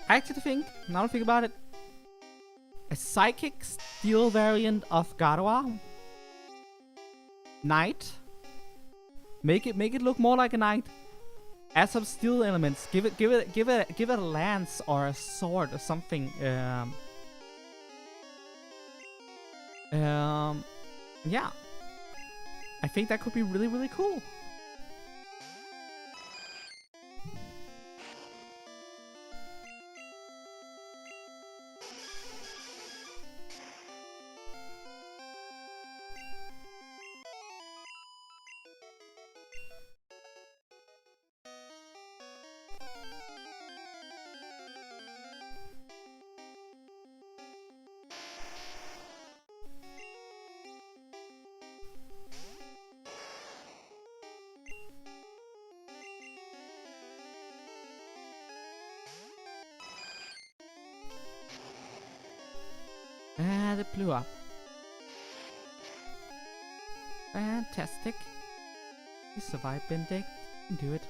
Speaker 1: I actually think, now I think about it, a Psychic Steel variant of Gardevoir. Knight. Make it look more like a knight. Add some steel elements. Give it a lance or a sword or something. Yeah. I think that could be really, really cool. And it blew up. Fantastic. You survived, Benedict. You can do it.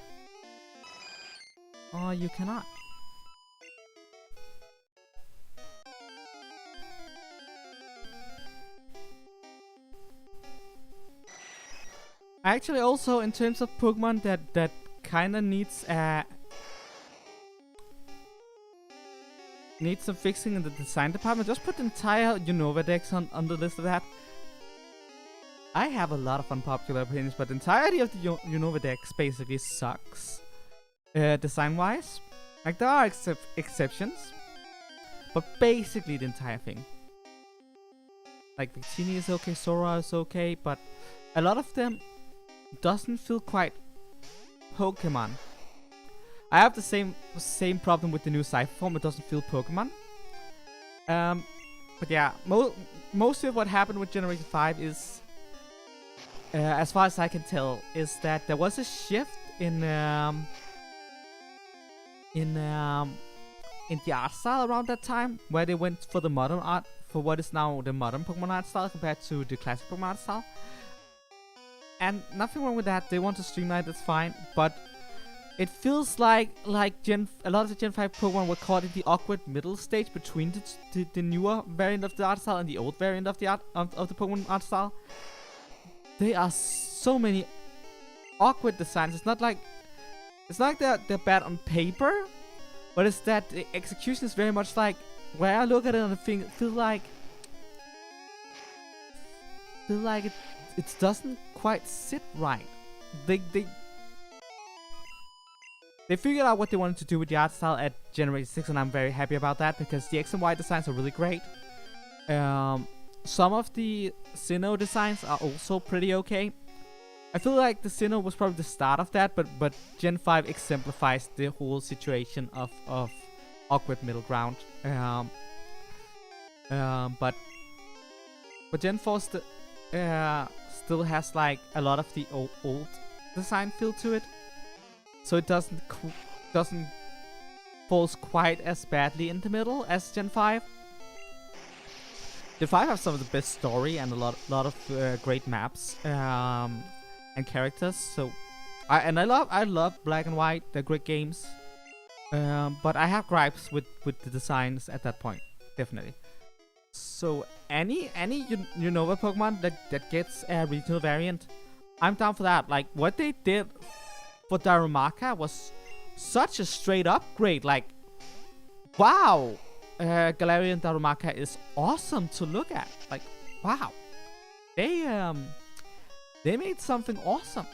Speaker 1: Oh, you cannot. Actually, also in terms of Pokemon that kinda needs some fixing in the design department, just put the entire Unova Dex on the list of that. I have a lot of unpopular opinions, but the entirety of the Unova Dex basically sucks. Design-wise. Like, there are exceptions. But basically the entire thing. Like, Victini is okay, Sora is okay, but a lot of them doesn't feel quite Pokemon. I have the same problem with the new Cypher form. It doesn't feel Pokemon. But yeah, most of what happened with Generation 5 is, as far as I can tell, is that there was a shift in the art style around that time, where they went for the modern art, for what is now the modern Pokemon art style compared to the classic Pokemon art style. And nothing wrong with that. They want to streamline, that's fine. But it feels like a lot of the Gen 5 Pokemon were caught in the awkward middle stage between the newer variant of the art style and the old variant of the of the Pokemon art style. There are so many awkward designs. It's not like they're bad on paper, but it's that the execution is very much like, where I look at it and feel like it doesn't quite sit right. They figured out what they wanted to do with the art style at Generation 6, and I'm very happy about that, because the X and Y designs are really great. Some of the Sinnoh designs are also pretty okay. I feel like the Sinnoh was probably the start of that, but Gen 5 exemplifies the whole situation of awkward middle ground. But Gen 4 still has like a lot of the old design feel to it, so it doesn't falls quite as badly in the middle as Gen 5. Gen 5 have some of the best story and a lot of great maps and characters. So I love Black and White. They're great games. But I have gripes with the designs at that point, definitely. So any Unova Pokemon that gets a regional variant, I'm down for that. Like, what they did for Darumaka was such a straight upgrade. Like, wow, Galarian Darumaka is awesome to look at. Like, wow, they made something awesome.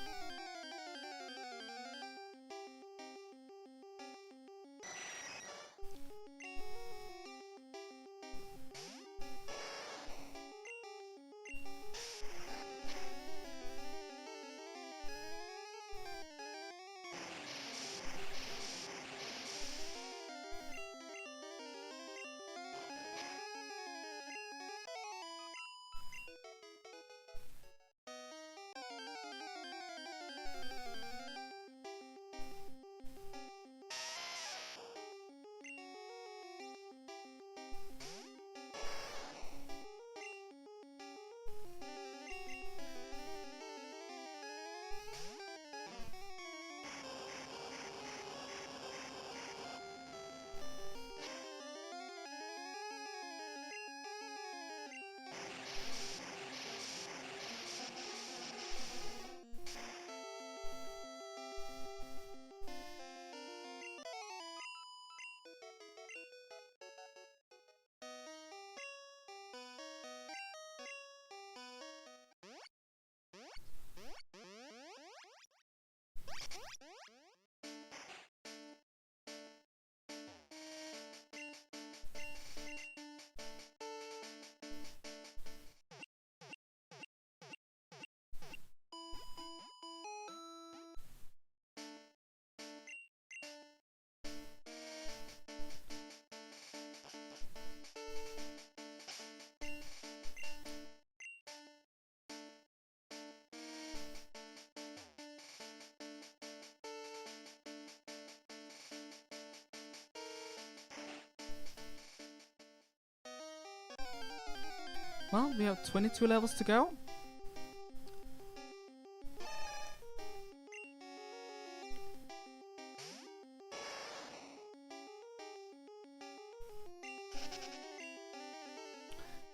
Speaker 1: Well, we have 22 levels to go.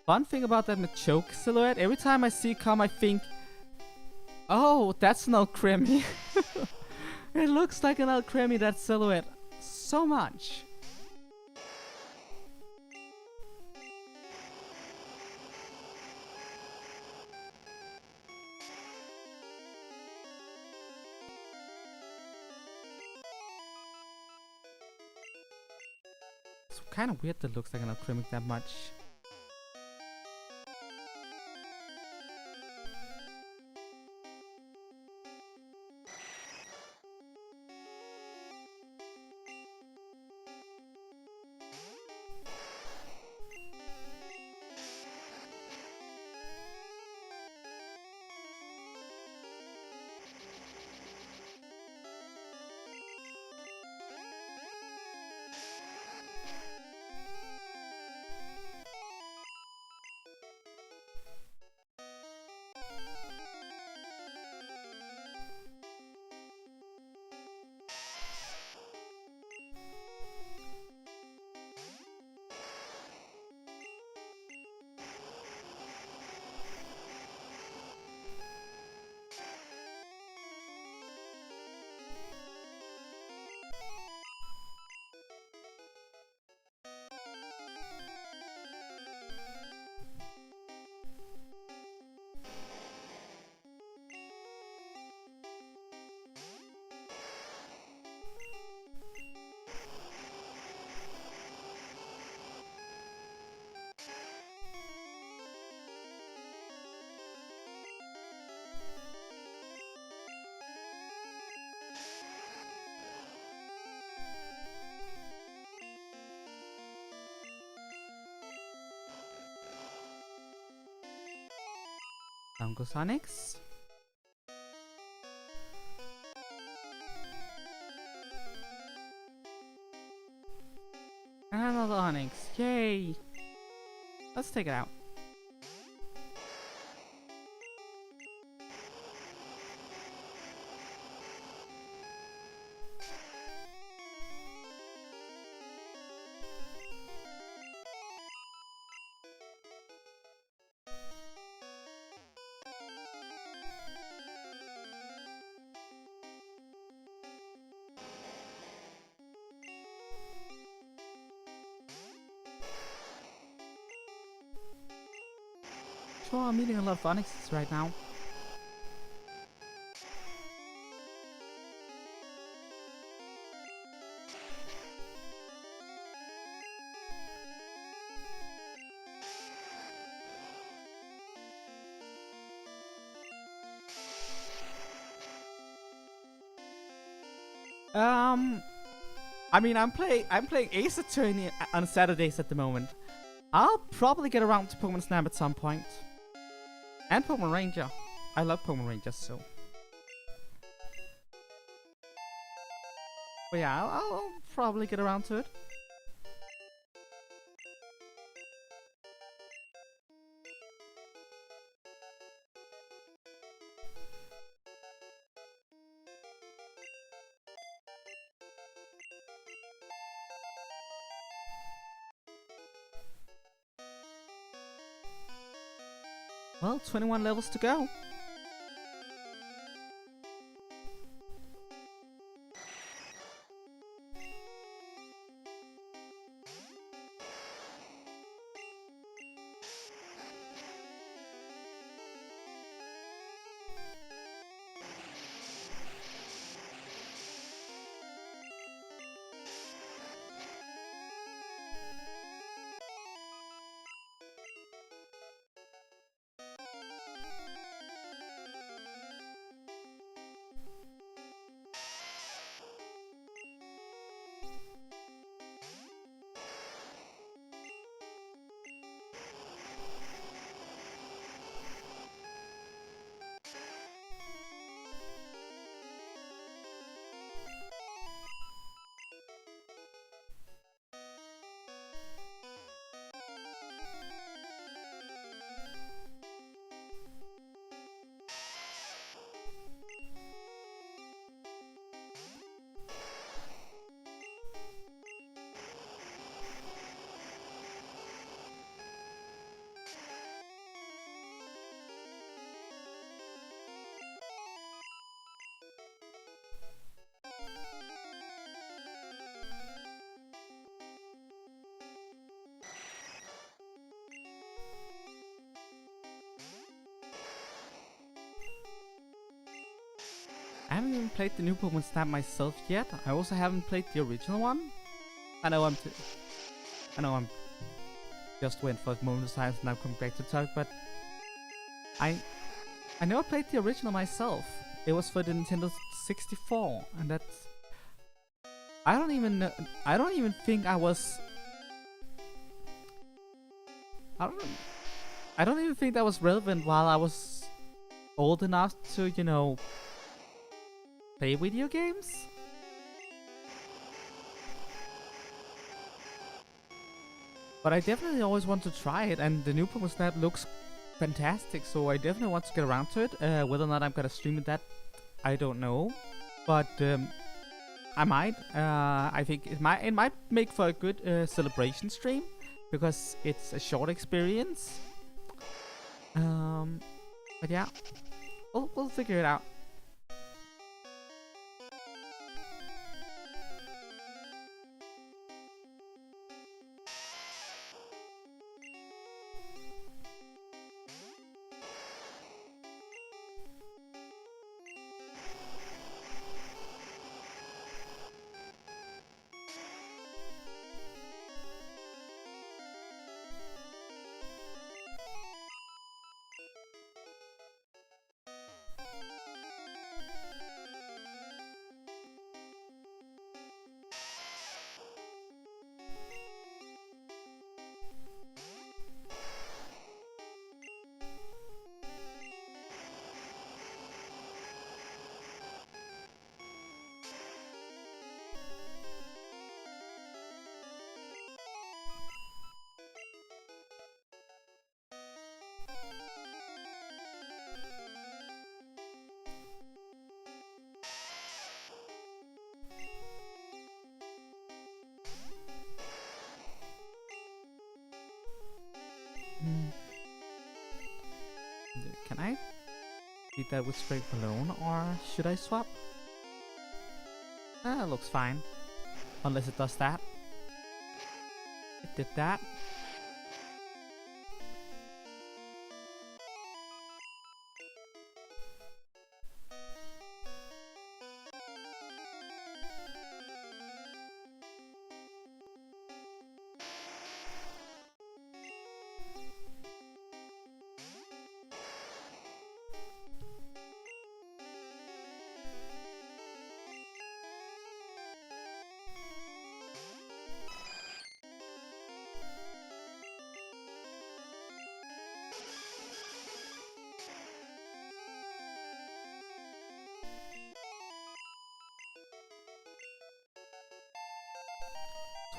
Speaker 1: Fun thing about that Machoke silhouette, every time I see it come, I think, oh, that's an Alcremie. It looks like an Alcremie, that silhouette, so much. It's kind of weird that it looks like an Alcremie that much. Down goes Onyx. And another Onyx. Yay! Let's take it out. Sure, I'm meeting a lot of Onyxes right now. I mean, I'm playing Ace Attorney on Saturdays at the moment. I'll probably get around to Pokemon Snap at some point. And Pokemon Ranger. I love Pokemon Ranger, so. But yeah, I'll probably get around to it. Well, 21 levels to go. I haven't even played the new Pokemon Snap myself yet. I also haven't played the original one. I know I'm just went for Monotype and now coming back to talk, but I never played the original myself. It was for the Nintendo 64, and that's I don't even think I was I don't even think that was relevant while I was old enough to, you know, play video games. But I definitely always want to try it, and the new Pokemon Snap looks fantastic, so I definitely want to get around to it. Whether or not I'm gonna stream it, that I don't know, but I might. I think it might make for a good celebration stream because it's a short experience. But yeah, we'll figure it out. Can I beat that with straight balloon, or should I swap? Looks fine. Unless it does that. It did that.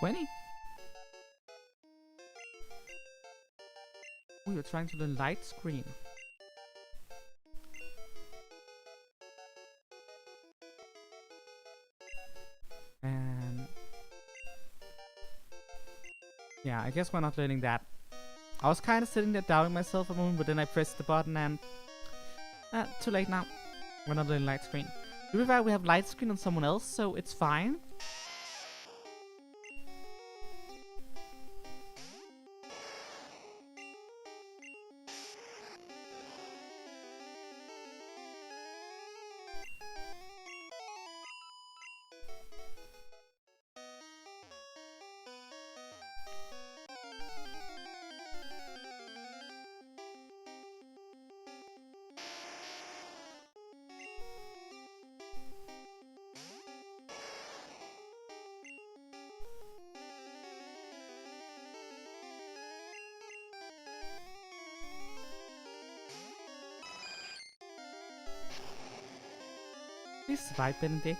Speaker 1: $20? Oh, you're trying to learn light screen. And yeah, I guess we're not learning that. I was kind of sitting there doubting myself a moment, but then I pressed the button and too late now. We're not learning light screen. To be fair, we have light screen on someone else, so it's fine. Please survive, Benedict.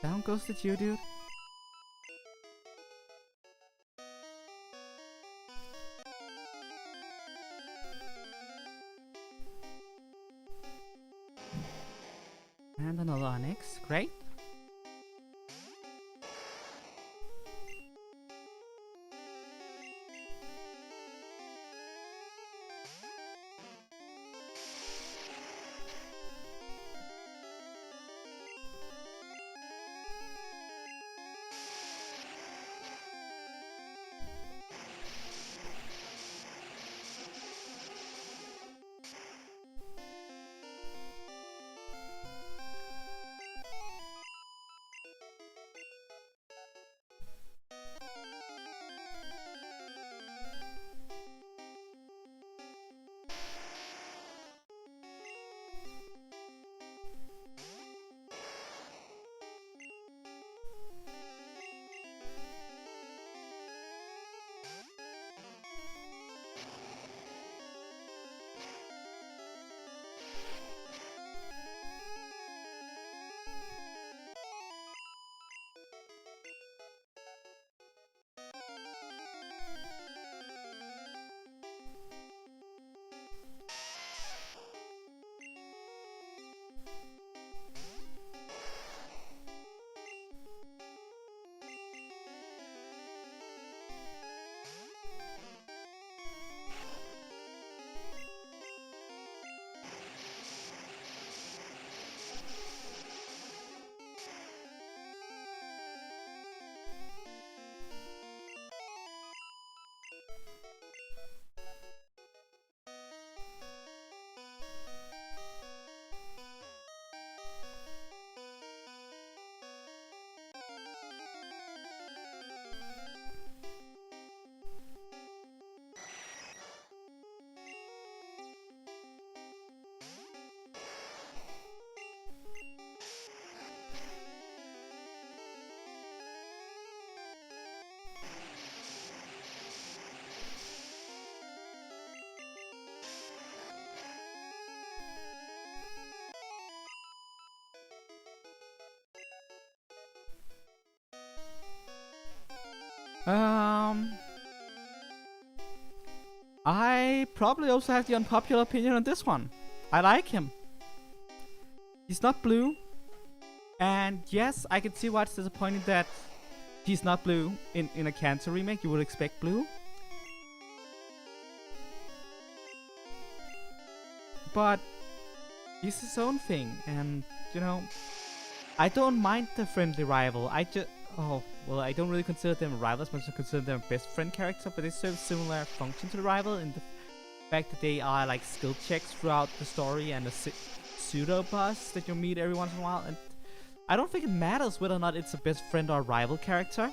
Speaker 1: Down goes the Geodude. And another Onyx. Great. I probably also have the unpopular opinion on this one. I like him. He's not blue. And yes, I can see why it's disappointing that he's not blue. In a Cancer remake, you would expect blue. But he's his own thing, and you know, I don't mind the friendly rival. I don't really consider them rivals, but I consider them best friend character. But they serve similar function to the rival in the fact that they are like skill checks throughout the story and a pseudo boss that you meet every once in a while. And I don't think it matters whether or not it's a best friend or a rival character.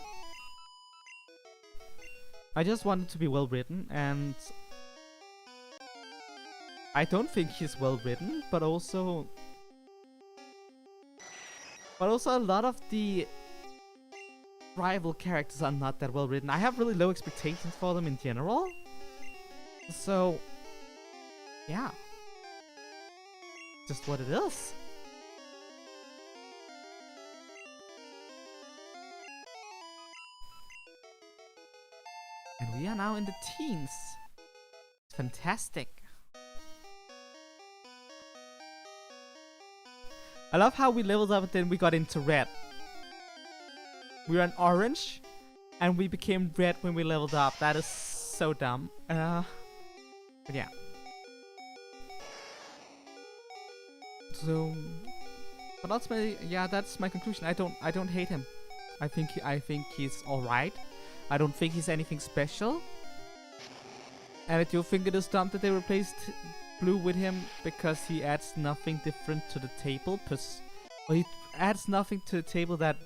Speaker 1: I just want it to be well written, and I don't think he's well written, but also a lot of the rival characters are not that well written. I have really low expectations for them in general. So, yeah. Just what it is. And we are now in the teens. Fantastic. I love how we leveled up and then we got into red. We were an orange and we became red when we leveled up. That is so dumb. But yeah. So, but ultimately, yeah, that's my conclusion. I don't hate him. I think he's all right. I don't think he's anything special. And I do think it is dumb that they replaced blue with him because he adds nothing different to the table. Well, he adds nothing to the table that.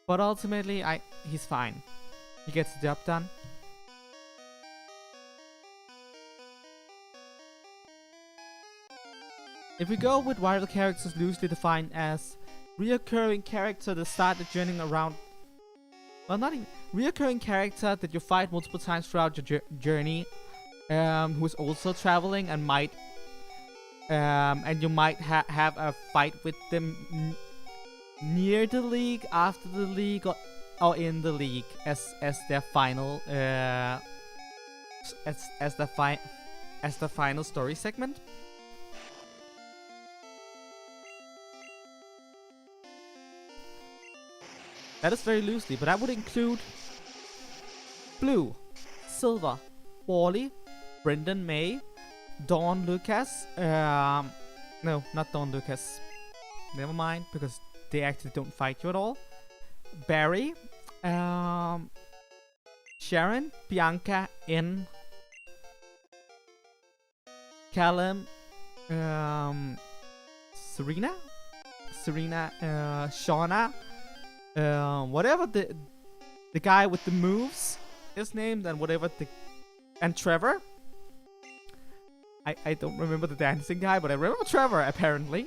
Speaker 1: But ultimately, he's fine. He gets the job done. If we go with rival characters loosely defined as reoccurring character that start the journey around. Well, not even reoccurring character that you fight multiple times throughout your journey, who is also traveling and might, and you might have a fight with them near the league, after the league, or in the league as their final as the final story segment. That is very loosely, but I would include Blue, Silver, Wally, Brendan May, Dawn Lucas. No, not Dawn Lucas. Never mind, because they actually don't fight you at all. Barry, Sharon, Bianca, N, Callum, Serena, Shauna, whatever the guy with the moves is named, and whatever and Trevor. I don't remember the dancing guy, but I remember Trevor apparently.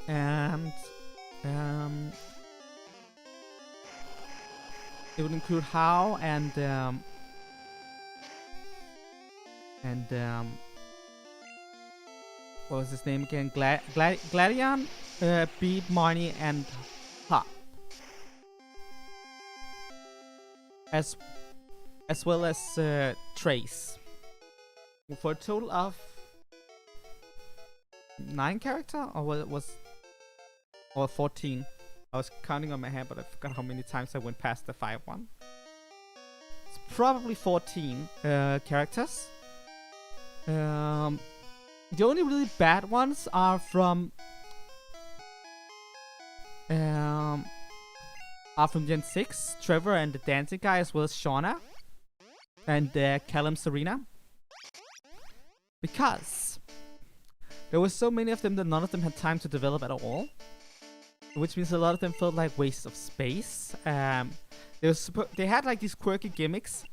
Speaker 1: And it would include How and what was his name again? Gladion, Beat, Marnie, and Ha. As well as Trace. For a total of 9 character, or was or 14. I was counting on my hand, but I forgot how many times I went past the 5 one. It's probably 14 characters. The only really bad ones are from Gen 6, Trevor and the dancing guy, as well as Shauna and Callum Serena. Because there were so many of them that none of them had time to develop at all. Which means a lot of them felt like wastes of space. They had like these quirky gimmicks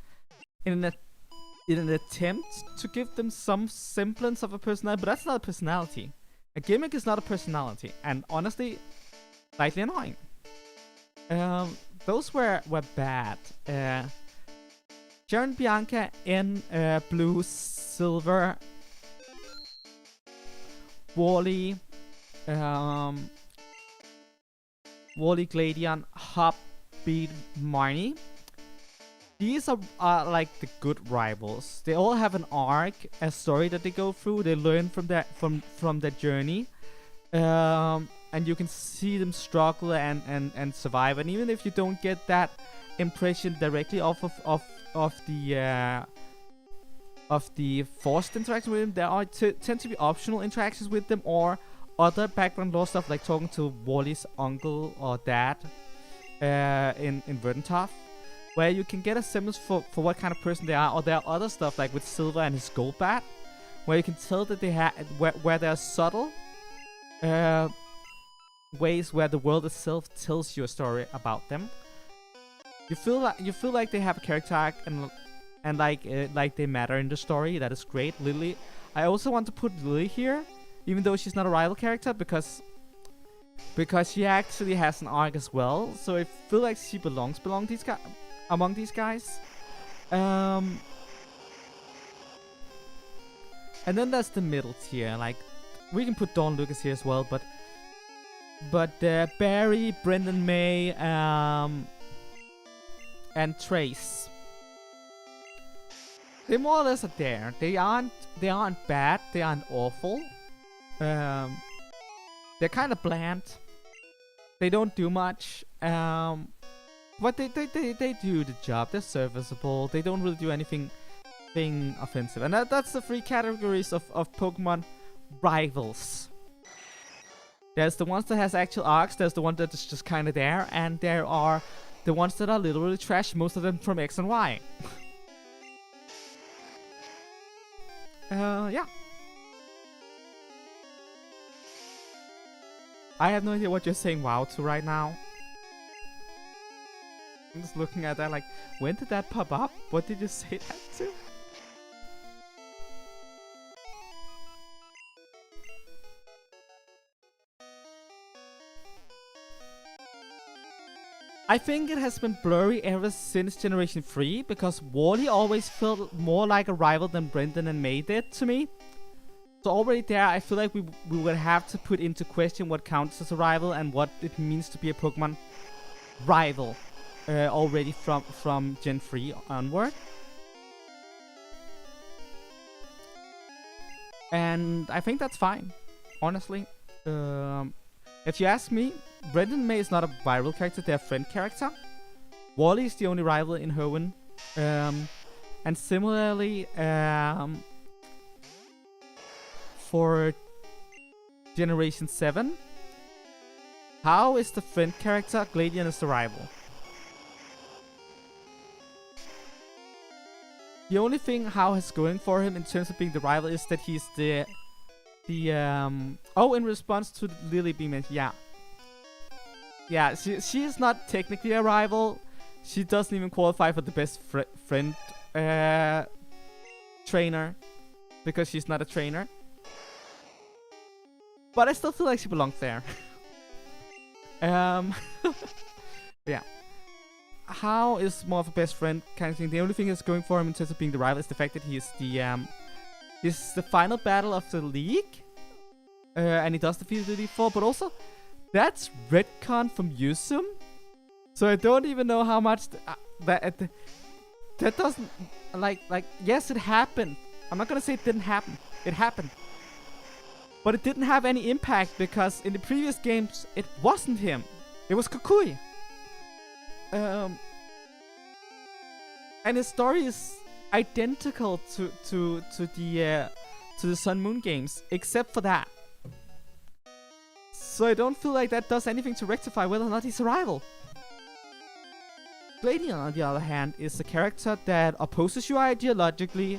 Speaker 1: in an attempt to give them some semblance of a personality, but that's not a personality. A gimmick is not a personality, and honestly, slightly annoying. Those were bad. Sharon, Bianca, N, Blue, Silver, Wally, Gladion, Hop, Beat, Marnie. These are like the good rivals. They all have an arc, a story that they go through. They learn from their journey, and you can see them struggle and survive. And even if you don't get that impression directly off of the forced interaction with them, there are tend to be optional interactions with them, or other background lore stuff, like talking to Wally's uncle or dad in Verdantov, where you can get a semblance for what kind of person they are. Or there are other stuff like with Silver and his gold bat, where you can tell that they have where there are subtle ways where the world itself tells you a story about them. You feel like they have a character arc and like they matter in the story. That is great. Lily, I also want to put Lily here, even though she's not a rival character, because she actually has an arc as well. So I feel like she belongs among these guys. And then there's the middle tier. Like, we can put Dawn Lucas here as well, but Barry, Brendan May, and Trace, they more or less are there. They aren't bad. They aren't awful. They're kind of bland. They don't do much. But they do the job. They're serviceable. They don't really do anything offensive. And that's the 3 categories of Pokemon rivals. There's the ones that has actual arcs. There's the one that is just kind of there, and there are the ones that are literally trash. Most of them from X and Y. Yeah. I have no idea what you're saying wow to right now. I'm just looking at that like, when did that pop up? What did you say that to? I think it has been blurry ever since Generation 3, because Wally always felt more like a rival than Brendan and May did to me. So already there, I feel like we would have to put into question what counts as a rival and what it means to be a Pokemon rival already from Gen 3 onward. And I think that's fine, honestly. If you ask me, Red and May is not a rival character, they're a friend character. Wally is the only rival in Hoenn. And similarly, for Generation 7, How is the friend character, Gladion is the rival. The only thing How has going for him in terms of being the rival is that he's the oh, in response to Lily being mentioned, yeah, she is not technically a rival. She doesn't even qualify for the best friend trainer because she's not a trainer. But I still feel like she belongs there. Yeah. How is more of a best friend kind of thing. The only thing that's going for him in terms of being the rival is the fact that he's the final battle of the league, and he does defeat the Elite Four. But also, that's retcon from Yusum, so I don't even know how much that doesn't like. Yes, it happened. I'm not gonna say it didn't happen. It happened, but it didn't have any impact because in the previous games it wasn't him. It was Kukui. And his story is identical to the Sun Moon games, except for that. So I don't feel like that does anything to rectify whether or not he's a rival. Gladion, on the other hand, is a character that opposes you ideologically.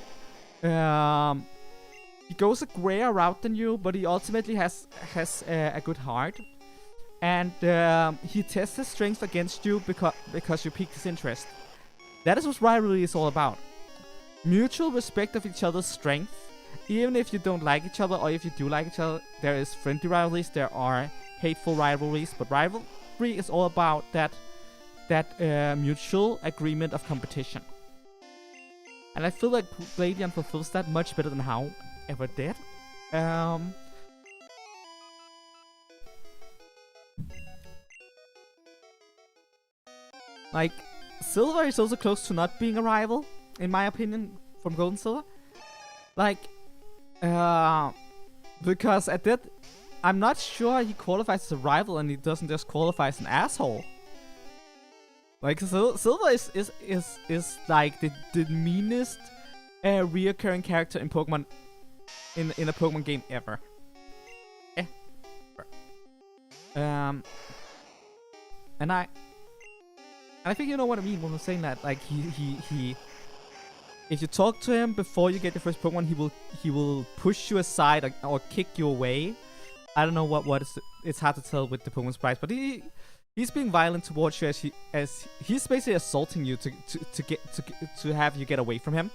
Speaker 1: He goes a grayer route than you, but he ultimately has a good heart. And he tests his strength against you because you piqued his interest. That is what rivalry is all about. Mutual respect of each other's strength. Even if you don't like each other, or if you do like each other, there is friendly rivalries, there are hateful rivalries, but rivalry is all about that mutual agreement of competition. And I feel like Gladion fulfills that much better than How ever did. Like, Silver is also close to not being a rival, in my opinion, from Gold and Silver. Like, because at that, I'm not sure he qualifies as a rival and he doesn't just qualify as an asshole. Like, Silver is like the meanest reoccurring character in Pokemon, in a Pokemon game ever. And I think you know what I mean when I'm saying that. Like he if you talk to him before you get your first Pokemon, he will push you aside or kick you away. I don't know what is. It's hard to tell with the Pokemon sprites, but he's being violent towards you as he's basically assaulting you to have you get away from him.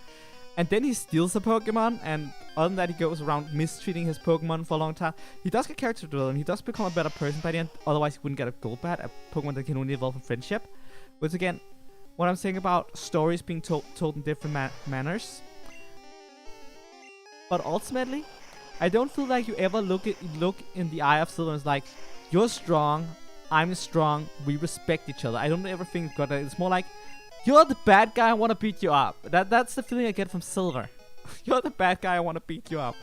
Speaker 1: And then he steals a Pokemon, and other than that, he goes around mistreating his Pokemon for a long time. He does get character development. He does become a better person by the end. Otherwise, he wouldn't get a Golbat, a Pokemon that can only evolve in friendship. Which again, what I'm saying about stories being told in different manners. But ultimately, I don't feel like you ever look in the eye of Silver and it's like, you're strong, I'm strong, we respect each other. I don't ever think it's got that. It's more like, you're the bad guy, I want to beat you up. That's the feeling I get from Silver. You're the bad guy, I want to beat you up.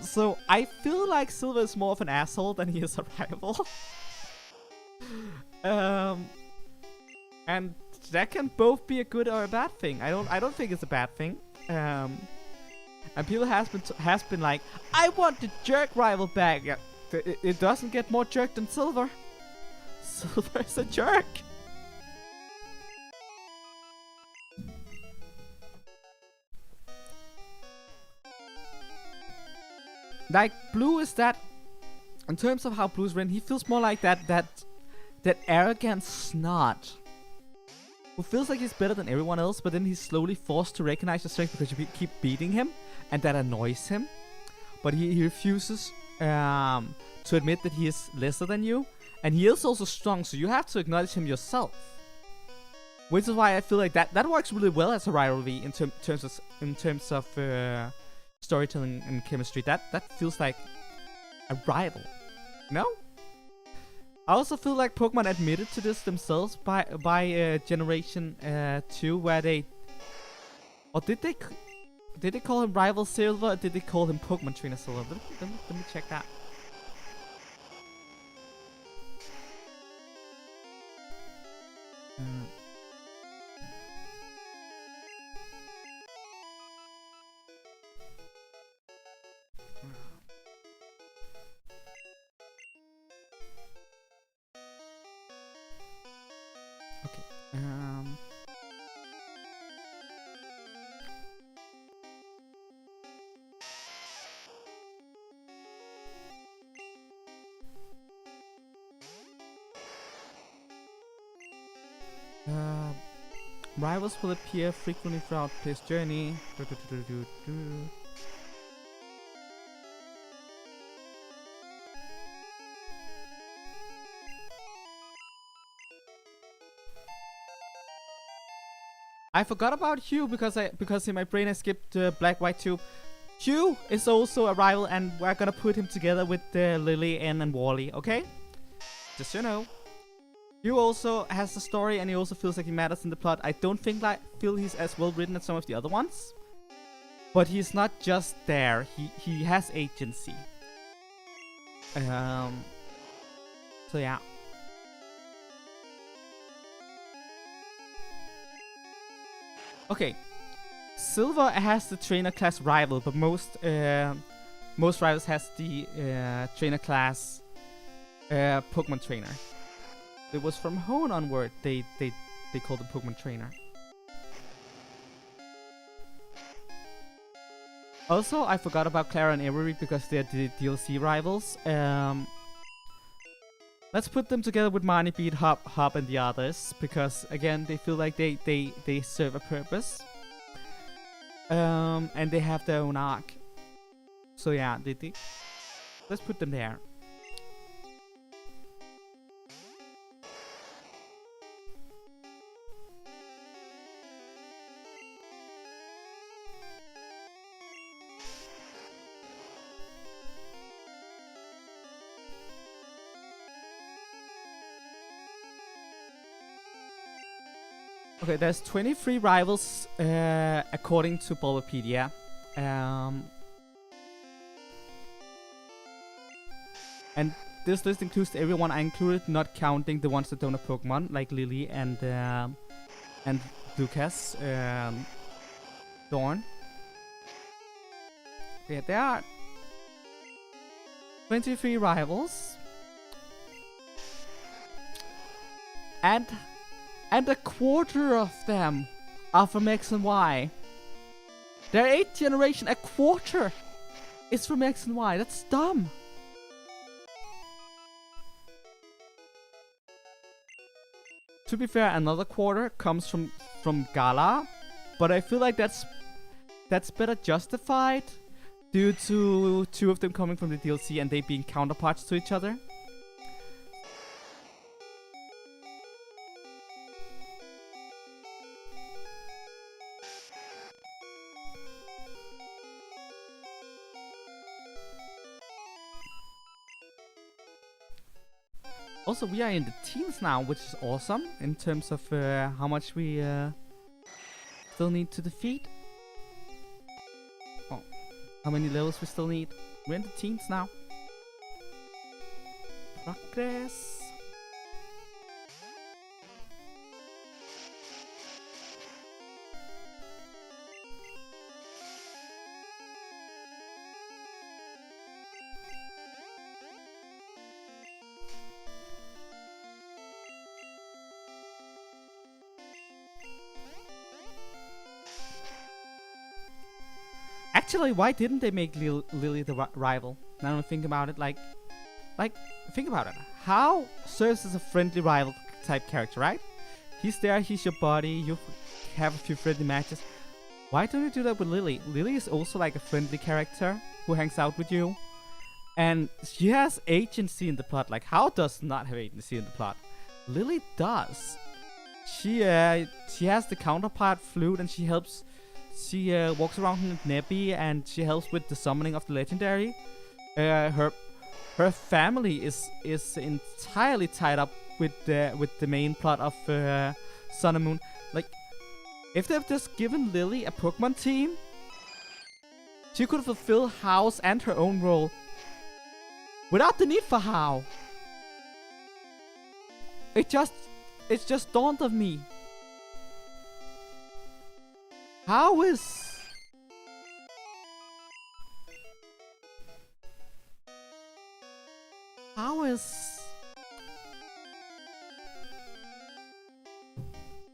Speaker 1: So I feel like Silver is more of an asshole than he is a rival. And that can both be a good or a bad thing. I don't think it's a bad thing. And people has been like, I want the jerk rival back. Yeah, it doesn't get more jerk than Silver. Silver is a jerk. Like, Blue is that, in terms of how Blue's written, he feels more like that arrogant snot who feels like he's better than everyone else, but then he's slowly forced to recognize your strength because you keep beating him, and that annoys him. But he refuses to admit that he is lesser than you, and he is also strong, so you have to acknowledge him yourself. Which is why I feel like that works really well as a rivalry in terms of storytelling and chemistry. That feels like a rival. No? I also feel like Pokemon admitted to this themselves by Generation 2, where they... Or did they call him Rival Silver, or did they call him Pokemon Trainer Silver? Let me check that. Rivals will appear frequently throughout player's journey. I forgot about Hugh because in my brain I skipped Black White 2. Hugh is also a rival, and we're gonna put him together with Lily, Ann, and Wally. Okay, just so you know. Hugh also has a story, and he also feels like he matters in the plot. I don't feel he's as well written as some of the other ones, but he's not just there. He has agency. So yeah. Okay, Silver has the trainer class rival, but most rivals has the trainer class Pokemon trainer. It was from Hone onward they called the Pokemon trainer. Also, I forgot about Clara and Avery because they're the DLC rivals. Let's put them together with Marnie, Beat, Hop, and the others, because again they feel like they serve a purpose. And they have their own arc. So yeah, let's put them there. Okay, there's 23 rivals according to Bulbapedia. And this list includes everyone I included, not counting the ones that don't have Pokemon, like Lily and Lucas, Dawn. Yeah, there are 23 rivals. And a quarter of them are from X and Y. There are 8 generations, a quarter is from X and Y. That's dumb. To be fair, another quarter comes from Gala, but I feel like that's better justified due to 2 of them coming from the DLC and they being counterparts to each other. Also, we are in the teens now, which is awesome in terms of how much we still need to defeat. Oh, how many levels we still need? We're in the teens now. Progress. Actually, why didn't they make Lily the rival? Now I think about it, like, think about it. How serves as a friendly rival type character, right? He's there, he's your buddy, you have a few friendly matches. Why don't you do that with Lily? Lily is also like a friendly character who hangs out with you. And she has agency in the plot. Like, how does not have agency in the plot? Lily does. She has the counterpart flute and she helps She walks around in Nebby and she helps with the summoning of the legendary. Her family is entirely tied up with the main plot of Sun and Moon. Like, if they've just given Lily a Pokemon team, she could fulfill How's and her own role without the need for How. It just dawned on me. How is...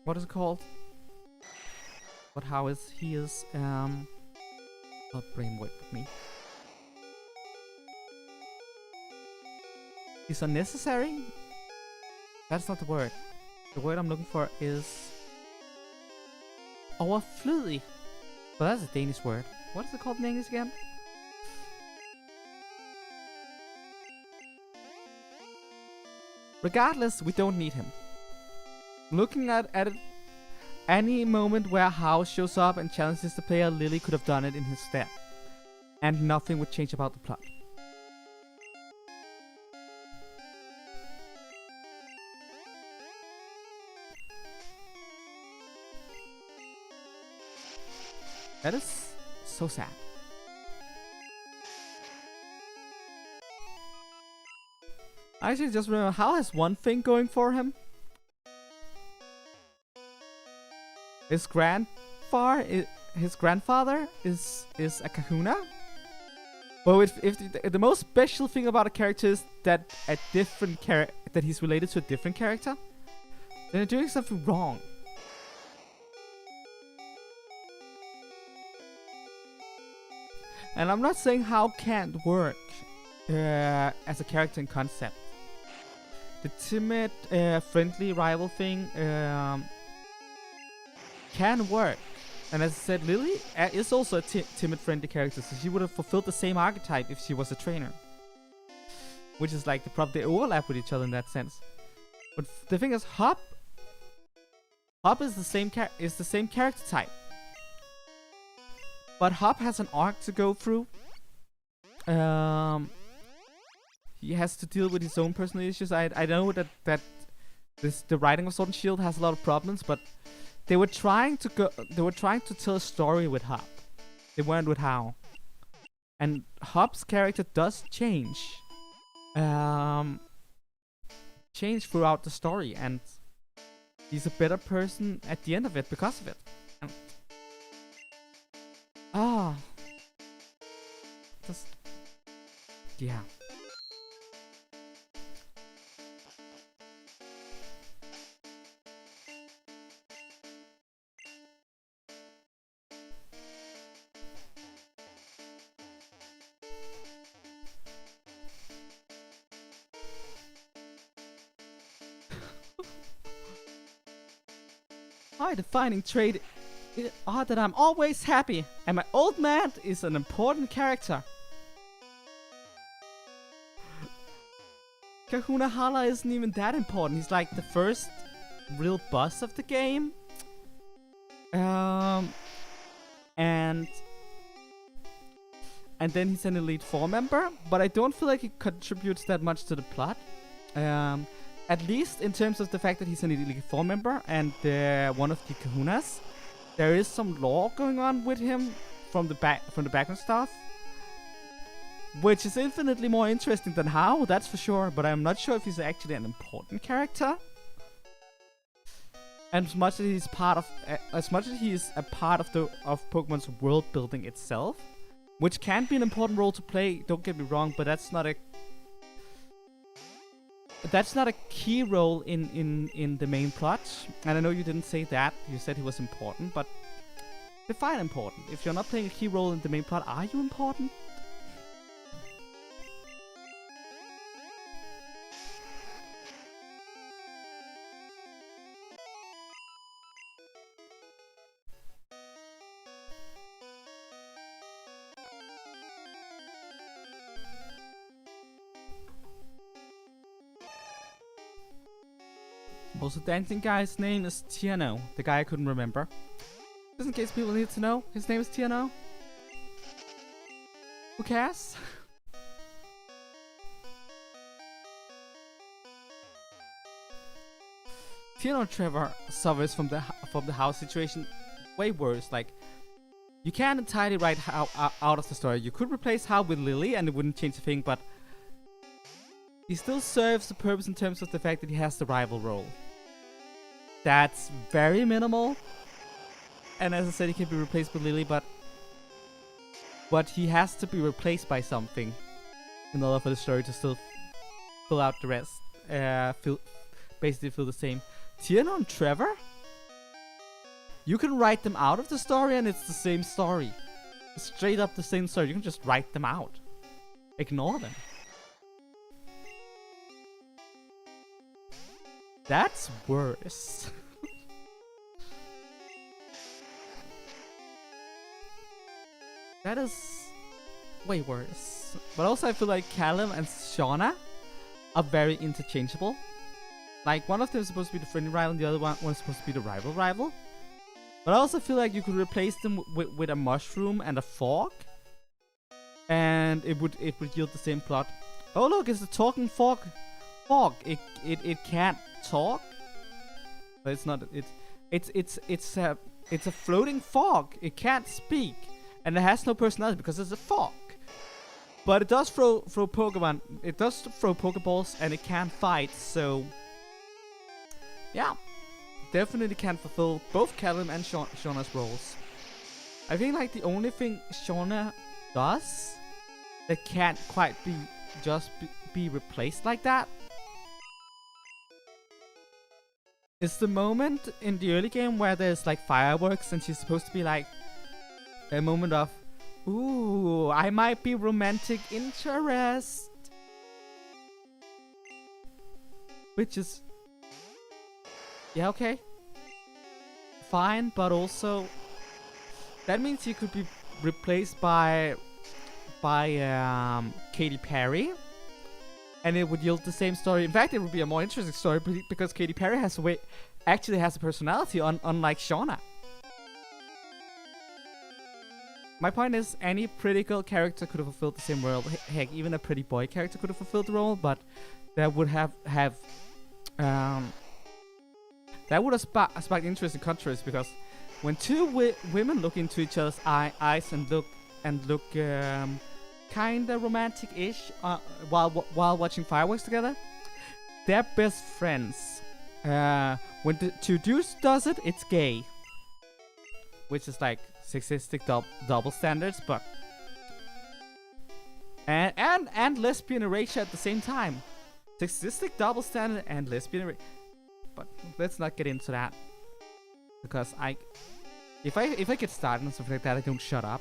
Speaker 1: What is it called? What How is... He is... Oh, brain work with me. He's unnecessary? That's not the word. The word I'm looking for is... overflødig. But that's a Danish word. What is it called in English again? Regardless, we don't need him. Looking at it, any moment where How shows up and challenges the player, Lily could have done it in his stead. And nothing would change about the plot. That is so sad. I actually just remember How has one thing going for him. His grandfather is a Kahuna. But if the most special thing about a character is that that he's related to a different character, then they're doing something wrong. And I'm not saying How can't work as a character in concept. The timid, friendly rival thing can work. And as I said, Lily is also a timid, friendly character, so she would have fulfilled the same archetype if she was a trainer. Which is like they overlap with each other in that sense. But the thing is, Hop is the same character type. But Hop has an arc to go through. He has to deal with his own personal issues. I know that the writing of Sword and Shield has a lot of problems, but they were trying to tell a story with Hop. They weren't with How. And Hop's character does change throughout the story, and he's a better person at the end of it because of it. Just... yeah. My defining trait are that I'm always happy, and my old man is an important character. Kahuna Hala isn't even that important. He's like the first real boss of the game. And then he's an Elite Four member, but I don't feel like he contributes that much to the plot. At least in terms of the fact that he's an Elite Four member and one of the Kahunas. There is some lore going on with him from the background stuff, which is infinitely more interesting than How, that's for sure. But I'm not sure if he's actually an important character. And as much as he's a part of Pokemon's world building itself, which can be an important role to play. Don't get me wrong, but that's not a key role in the main plot. And I know you didn't say that. You said he was important, but define important. If you're not playing a key role in the main plot, are you important? Also, the dancing guy's name is Tiano, the guy I couldn't remember. Just in case people need to know, his name is TNO. Who cares? TNO Trevor suffers from the house situation way worse. Like, you can't entirely write How out of the story. You could replace How with Lily and it wouldn't change a thing, but he still serves the purpose in terms of the fact that he has the rival role. That's very minimal. And as I said, he can be replaced with Lily, but he has to be replaced by something in order for the story to still fill out the rest. Basically feel the same. Tiana and Trevor? You can write them out of the story and it's the same story. Straight up the same story. You can just write them out. Ignore them. That's worse. That is way worse. But also I feel like Callum and Shauna are very interchangeable. Like, one of them is supposed to be the friendly rival and the other one is supposed to be the rival. But I also feel like you could replace them with a mushroom and a fork. And it would yield the same plot. Oh look, it's a talking fork. It can't talk. But it's not it's a floating fork. It can't speak. And it has no personality because it's a fork. But it does throw Pokemon. It does throw Pokeballs and it can fight, so yeah. Definitely can fulfill both Callum and Shauna's roles. I think like the only thing Shauna does that can't quite be replaced like that is the moment in the early game where there's like fireworks and she's supposed to be like a moment of, ooh, I might be romantic interest. Which is, yeah, okay. Fine, but also that means you could be replaced by Katy Perry, and it would yield the same story. In fact, it would be a more interesting story because Katy Perry actually has a personality, unlike Shauna. My point is, any pretty girl character could have fulfilled the same role. Heck, even a pretty boy character could have fulfilled the role, but that would have sparked interest in contrast, because when two women look into each other's eyes and look kinda romantic-ish while watching fireworks together, they're best friends. When the two dudes does it, it's gay, which is like sexistic double standards, but and lesbian erasure at the same time. Sexistic double standard and lesbian erasure. But let's not get into that, because if I get started on something like that, I don't shut up.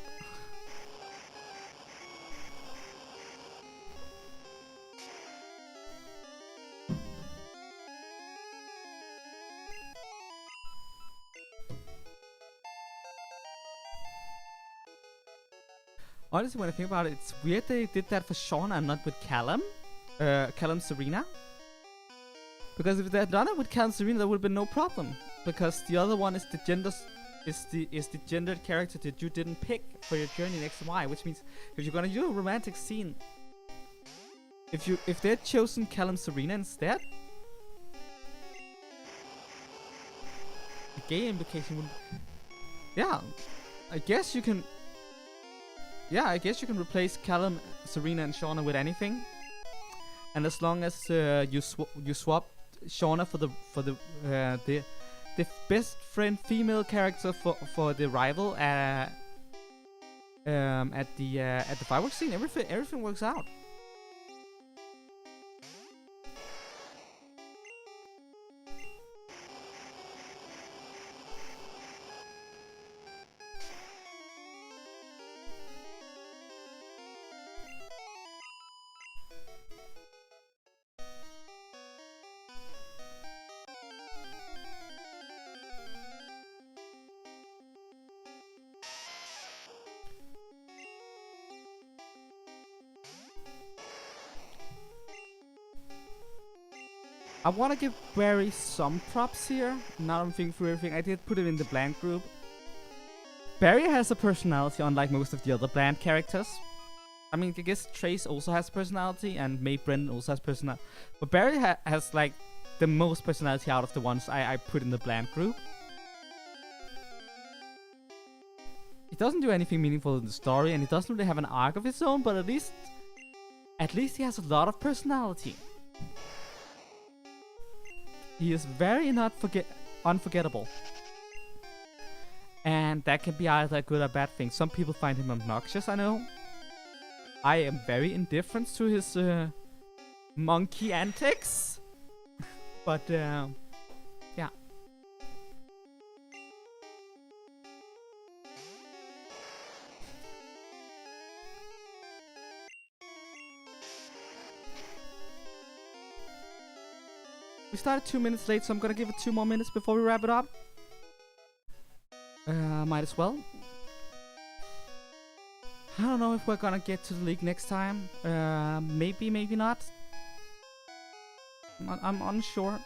Speaker 1: Honestly, when I think about it, it's weird they did that for Shauna and not with Callum. Callum Serena. Because if they had done it with Callum Serena, there would have been no problem. Because the other one is the gendered character that you didn't pick for your journey in X and Y. Which means if you're gonna do a romantic scene, if they'd chosen Callum Serena instead, the gay implication would. Yeah, I guess you can. Yeah, I guess you can replace Callum, Serena, and Shauna with anything, and as long as you swap Shauna for the best friend female character for the rival at the fireworks scene, everything works out. I want to give Barry some props here. Now I'm thinking through everything. I did put it in the blank group. Barry has a personality unlike most of the other bland characters. I mean, I guess Trace also has personality, and May Brendan also has personality. But Barry has like the most personality out of the ones I put in the bland group. He doesn't do anything meaningful in the story, and he doesn't really have an arc of his own, but at least he has a lot of personality. He is very unforgettable. And that can be either a good or bad thing. Some people find him obnoxious, I know. I am very indifferent to his monkey antics. But, yeah. We started 2 minutes late, so I'm gonna give it 2 more minutes before we wrap it up. Might as well. I don't know if we're gonna get to the league next time. Maybe, maybe not. I'm unsure.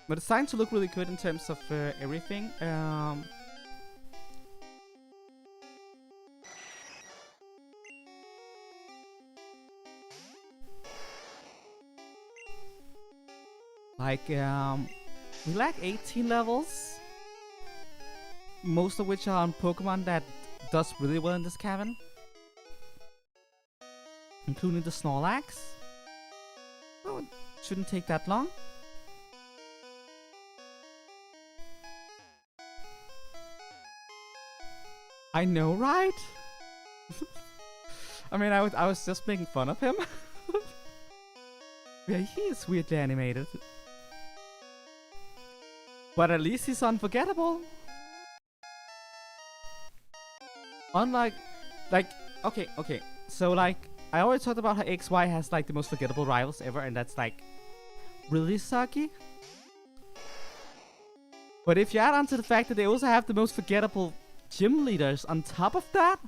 Speaker 1: But it's starting to look really good in terms of everything. We lack 18 levels. Most of which are on Pokemon that does really well in this cavern. Including the Snorlax. So it shouldn't take that long. I know, right? I mean, I was just making fun of him. Yeah, he is weirdly animated. But at least he's unforgettable. Unlike, okay. So like, I already talked about how XY has like the most forgettable rivals ever, and that's like really sucky. But if you add on to the fact that they also have the most forgettable gym leaders on top of that,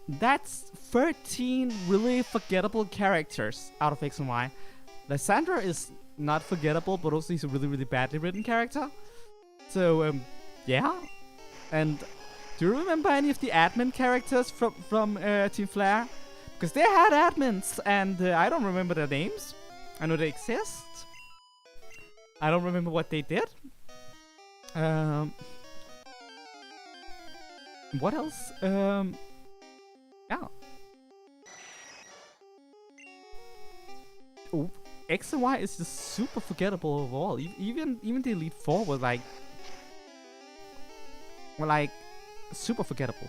Speaker 1: that's 13 really forgettable characters out of X and Y. Lysandra is not forgettable, but also he's a really, really badly written character. So, yeah. And do you remember any of the admin characters from Team Flare? Because they had admins, and I don't remember their names. I know they exist. I don't remember what they did. What else? Yeah. Oh, X and Y is just super forgettable overall. Even the Elite Four were like super forgettable.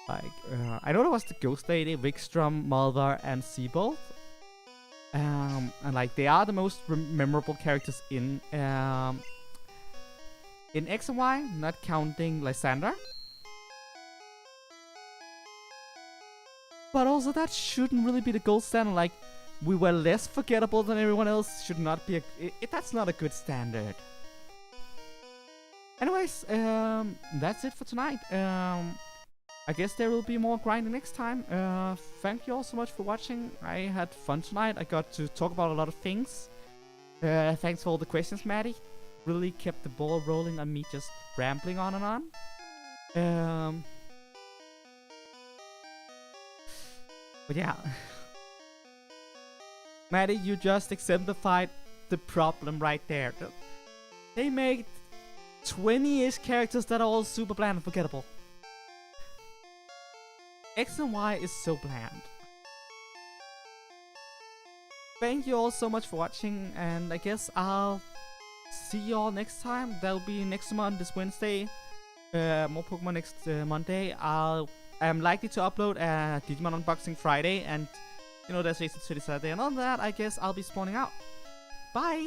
Speaker 1: Like I know there was the Ghost Lady, Vikstrom, Mulder, and Seabolt. And like they are the most memorable characters in X and Y, not counting Lysandra. But also that shouldn't really be the gold standard. Like, we were less forgettable than everyone else. Should not be that's not a good standard. Anyways, that's it for tonight. I guess there will be more grinding next time. Thank you all so much for watching. I had fun tonight. I got to talk about a lot of things. Thanks for all the questions, Maddie. Really kept the ball rolling on me just rambling on and on. But yeah. Maddie, you just exemplified the problem right there. They made 20-ish characters that are all super bland and forgettable. X and Y is so bland. Thank you all so much for watching, and I guess I'll see you all next time. That'll be next month, this Wednesday. More Pokemon next Monday. I'm likely to upload a Digimon unboxing Friday, and you know, there's Jason City Saturday and all that. I guess I'll be spawning out. Bye!